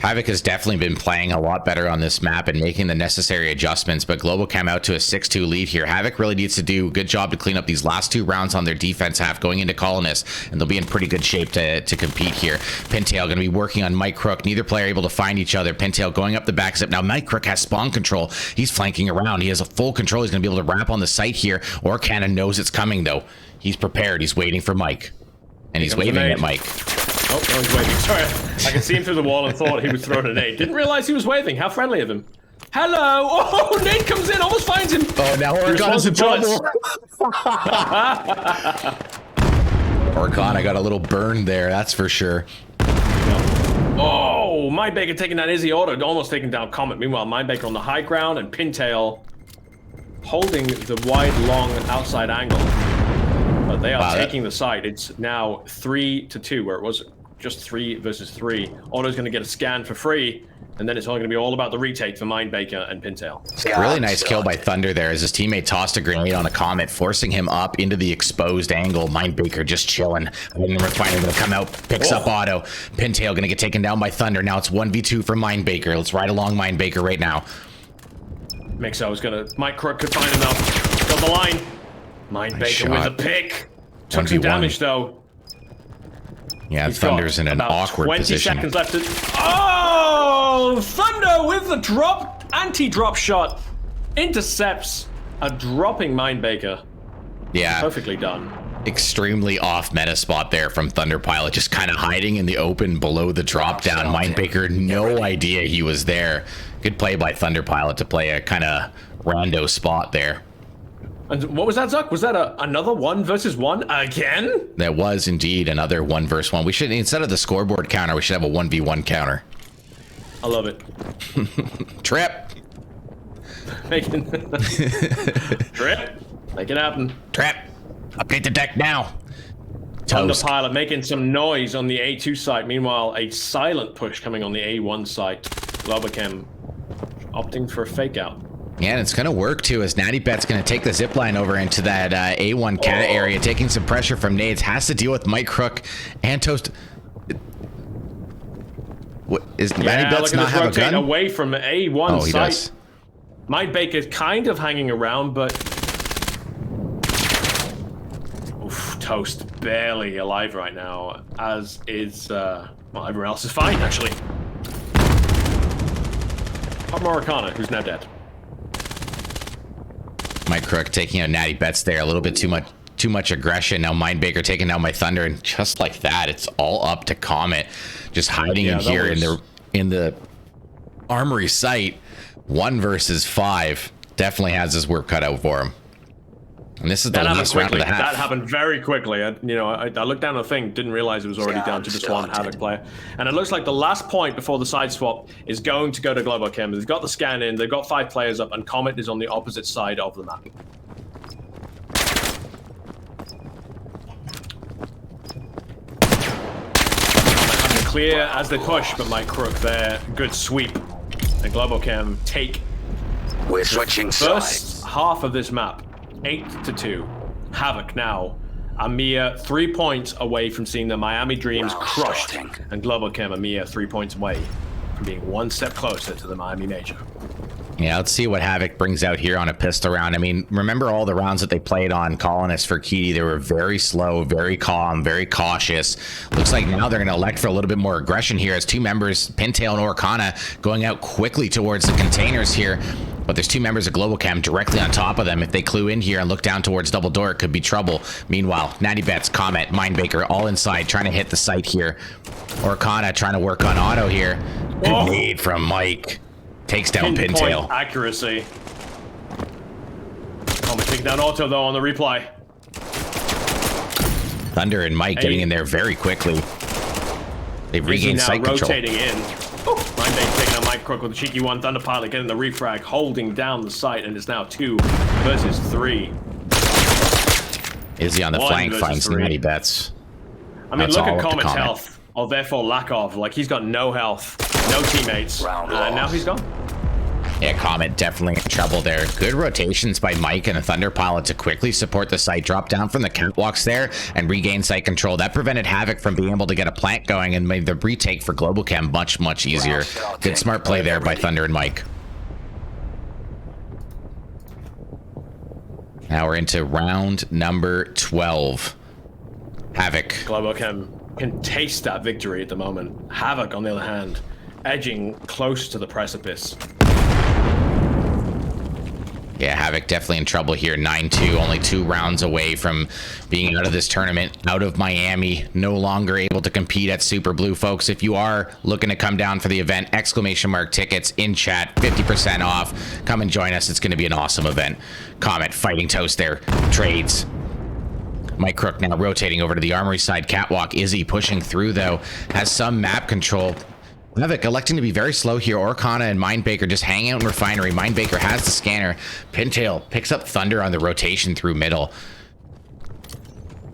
Havoc has definitely been playing a lot better on this map and making the necessary adjustments, but Globochem out to a 6-2 lead here. Havoc really needs to do a good job to clean up these last 2 rounds on their defense half going into Colonist, and they'll be in pretty good shape to compete here. Pintail going to be working on Mike Crook. Neither player able to find each other. Pintail going up the back step. Now Mike Crook has spawn control. He's flanking around. He has a full control. He's going to be able to wrap on the site here. Orkana knows it's coming, though. He's prepared. He's waiting for Mike. And he's waving at Mike. Oh, no, he's waving. Sorry. I could see him through the wall and thought he was throwing a nade. Didn't realize he was waving. How friendly of him. Hello! Oh, nade comes in, almost finds him. Oh, now Orkana's in trouble. Orkana got a little burn there, that's for sure. Oh, Mindbaker taking down Izzy Auto, almost taking down Comet. Meanwhile, Mindbaker on the high ground and Pintail holding the wide, long outside angle. But they are taking the side. It's now 3-2, where it was just 3 versus 3. Auto's going to get a scan for free, and then it's only going to be all about the retake for Mindbaker and Pintail. Really nice kill by Thunder there as his teammate tossed a grenade on a Comet, forcing him up into the exposed angle. Mindbaker just chilling. Refinery going to come out, picks up Auto. Pintail going to get taken down by Thunder. Now it's 1v2 for Mindbaker. Let's ride along Mindbaker right now. Mixo is going to... Mike Crook could find him, though. Got the line. Mindbaker with a pick. Took some damage, though. Yeah, Thunder's in an awkward position. 20 seconds left. Oh! Thunder with the drop, anti-drop shot. Intercepts a dropping Mindbaker. Yeah. Perfectly done. Extremely off meta spot there from Thunderpilot, just kind of hiding in the open below the drop down. Mindbaker, no idea he was there. Good play by Thunderpilot to play a kind of rando spot there. And what was that, Zuck? Was that another 1 versus 1 again? That was indeed another 1 versus 1. We should, instead of the scoreboard counter, we should have a 1v1 counter. I love it. Trip. Making Trip. Make it happen. Trip. Update the deck now. On the pilot, making some noise on the A2 site. Meanwhile, a silent push coming on the A1 site. Globochem opting for a fake out. Yeah, and it's going to work too, as Natty Bet's going to take the zip line over into that A1 cat area, taking some pressure from Nades. Has to deal with Mike Crook and Toast. What, is Natty Bet's not have a gun? Away from A1 he site. Does. Mike Baker's kind of hanging around, but Toast barely alive right now, as is well, everyone else is fine actually. Morikana, who's now dead. Mike Crook taking out Natty Bet's there, a little bit too much aggression. Now Mindbaker taking out my Thunder, and just like that, it's all up to Comet, just hiding in here in the armory site. 1 versus 5 definitely has his work cut out for him. And this is the last round of the half. That happened very quickly. I looked down the thing, didn't realize it was already down to just one Havoc player. And it looks like the last point before the side swap is going to go to Globochem. They've got the scan in, they've got 5 players up, and Comet is on the opposite side of the map. Clear as they push, but Mike Crook there, good sweep. And Globochem take We're switching first sides. half of this map. 8-2. Havoc now a mere 3 points away from seeing the Miami Dreams crushed, and Globochem a mere 3 points away from being 1 step closer to the Miami Major. Yeah, let's see what Havoc brings out here on a pistol round. I mean, remember all the rounds that they played on Colonist for Keedy? They were very slow, very calm, very cautious. Looks like now they're going to elect for a little bit more aggression here as 2 members, Pintail and Orkana, going out quickly towards the containers here. But there's 2 members of Globochem directly on top of them. If they clue in here and look down towards double door, it could be trouble. Meanwhile, Natty Bet's, Comet, Mindbaker all inside trying to hit the site here. Orkana trying to work on auto here. Grenade from Mike. Takes down Pintail. Accuracy. Comet taking down auto though on the replay. Thunder and Mike getting in there very quickly. They've regained site control. Rotating in. Mindbake taking out Mike Crook with a cheeky 1. Thunder Pilot getting the refrag, holding down the site, and it's now 2 versus 3. Izzy on the flank finds Natty Bet's. I mean, look at Comet's health, or therefore lack of. Like, he's got no health, no teammates, and now he's gone. Yeah, Comet definitely in trouble there. Good rotations by Mike and the Thunder Pilot to quickly support the site. Drop down from the catwalks there and regain site control. That prevented Havoc from being able to get a plant going and made the retake for Globochem much, much easier. Good smart play there by Thunder and Mike. Now we're into round number 12. Havoc. Globochem can taste that victory at the moment. Havoc, on the other hand, edging close to the precipice. Yeah, Havoc definitely in trouble here. 9-2, only 2 rounds away from being out of this tournament, out of Miami, no longer able to compete at Super Blue. Folks, if you are looking to come down for the event, ! Tickets in chat, 50% off. Come and join us. It's going to be an awesome event. Comet fighting Toast there. Trades. Mike Crook now rotating over to the armory side. Catwalk. Izzy pushing through, though. Has some map control. Havoc electing to be very slow here. Orkana and Mindbaker just hanging out in Refinery. Mindbaker has the scanner. Pintail picks up Thunder on the rotation through middle.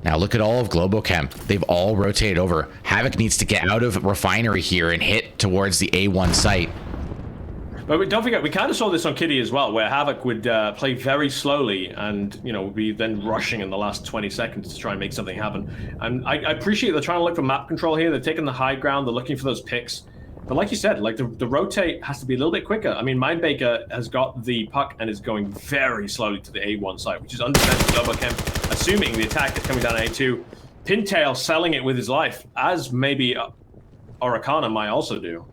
Now look at all of Globochem. They've all rotated over. Havoc needs to get out of Refinery here and hit towards the A1 site. But don't forget, we kind of saw this on Kitty as well, where Havoc would play very slowly and, you know, be then rushing in the last 20 seconds to try and make something happen. And I appreciate they're trying to look for map control here. They're taking the high ground. They're looking for those picks. But like you said, like the rotate has to be a little bit quicker. I mean, Mindbaker has got the puck and is going very slowly to the A1 site, which is understandable. Globochem assuming the attack is coming down A2. Pintail selling it with his life, as maybe Orkana might also do.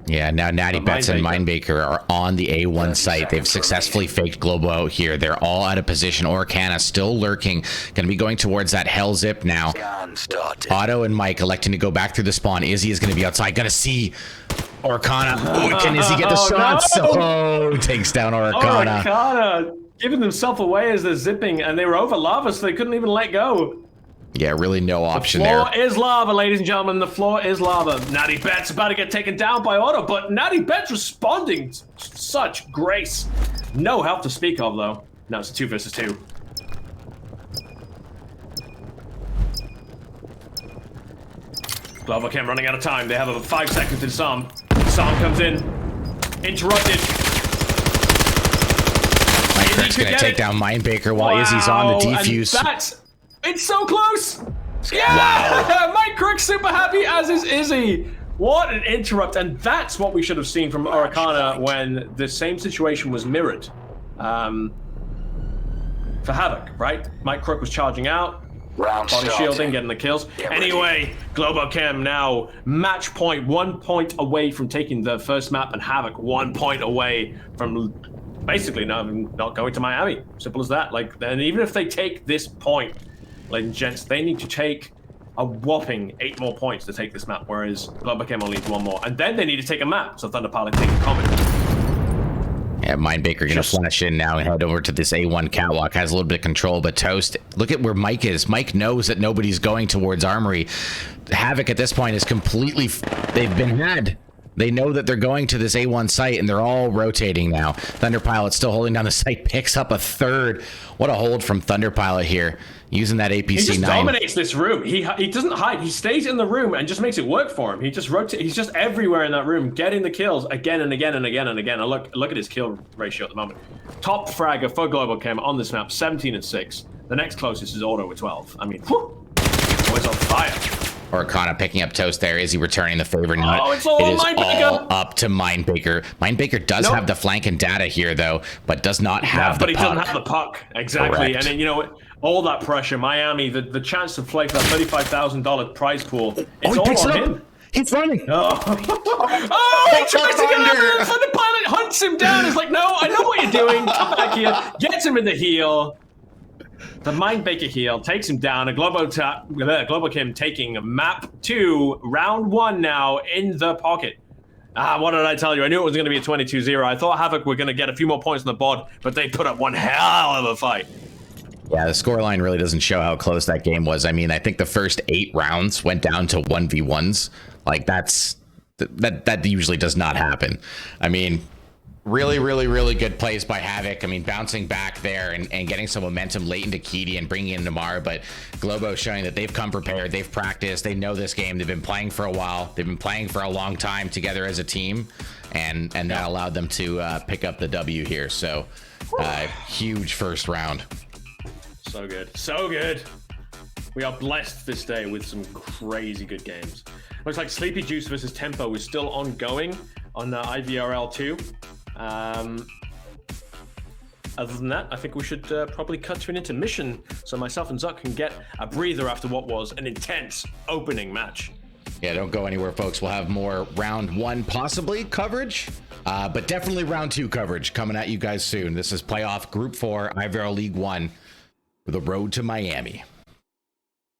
Yeah, now Natty Betts and Mindbaker are on the A1 site. They've successfully faked Globo out here. They're all out of position. Orkana still lurking. Going to be going towards that hell zip now. Otto and Mike electing to go back through the spawn. Izzy is going to be outside. Going to see Orkana. Oh, can Izzy get the shots? No. Oh, takes down Orkana. Orkana giving themselves away as they're zipping, and they were over lava, so they couldn't even let go. Yeah, really no option the there. floor is lava, ladies and gentlemen. The floor is lava. Natty Bet's about to get taken down by Otto, but Natty Bet's responding to such grace. No help to speak of, though. No, it's a 2 versus 2. Globochem running out of time. They have about 5 seconds to disarm. Disarm comes in. Interrupted. Mike Crook's gonna take down Mindbaker while Izzy's on the defuse. And it's so close! Yeah! Mike Crook's super happy, as is Izzy. What an interrupt, and that's what we should have seen from Oricana when the same situation was mirrored. For Havoc, right? Mike Crook was charging out, body shielding, getting the kills. Anyway, Globochem now match point, 1 point away from taking the first map, and Havoc 1 point away from basically not going to Miami. Simple as that. Like, and even if they take this point, ladies and gents, they need to take a whopping 8 more points to take this map, whereas Globochem only needs 1 more. And then they need to take a map, so Thunder Pilot take a comment. Yeah, Mindbaker gonna flash in now and head over to this A1 catwalk. Has a little bit of control, but Toast, look at where Mike is. Mike knows that nobody's going towards Armory. Havoc at this point is completely, they've been had. They know that they're going to this A1 site, and they're all rotating now. Thunder Pilot still holding down the site, picks up a third. What a hold from Thunder Pilot here, using that APC-9. He just dominates this room. He doesn't hide. He stays in the room and just makes it work for him. He just rotates. He's just everywhere in that room, getting the kills again and again and again and again. And look at his kill ratio at the moment. Top fragger for Globochem on this map, 17 and 6. The next closest is Auto with 12. I mean, whew, always on fire. Oricana picking up Toast there. Is he returning the favor? Not. Oh, it's all it is Mindbaker. all up to Mindbaker. Mindbaker does have the flank and data here, though, but does not have the puck. But he doesn't have the puck. Exactly. Correct. And then, you know, all that pressure, Miami, the chance to play for that $35,000 prize pool, it's all on him. He's running. Oh, he tries to get out. Thunder Pilot hunts him down. He's like, no, I know what you're doing. Come back here. Gets him in the heel. The Mindbaker heel takes him down. A Globochem taking map 2, round 1 now in the pocket. What did I tell you? I knew it was going to be a 22-0. I thought Havoc were going to get a few more points on the board, but they put up one hell of a fight. Yeah, the scoreline really doesn't show how close that game was. I mean, I think the first 8 rounds went down to 1v1s. Like, that usually does not happen. I mean, really good plays by Havoc. I mean, bouncing back there and getting some momentum late into Keedy and bringing in Namar, but Globo showing that they've come prepared, they've practiced, they know this game, they've been playing for a while, they've been playing for a long time together as a team, and that allowed them to pick up the W here. So huge first round. So good, so good. We are blessed this day with some crazy good games. Looks like Sleepy Juice versus Tempo is still ongoing on IVRL 2. Other than that, I think we should probably cut to an intermission so myself and Zuck can get a breather after what was an intense opening match. Yeah, don't go anywhere, folks. We'll have more round 1 possibly coverage, but definitely round 2 coverage coming at you guys soon. This is playoff Group 4 IVRL League 1 with a road to Miami.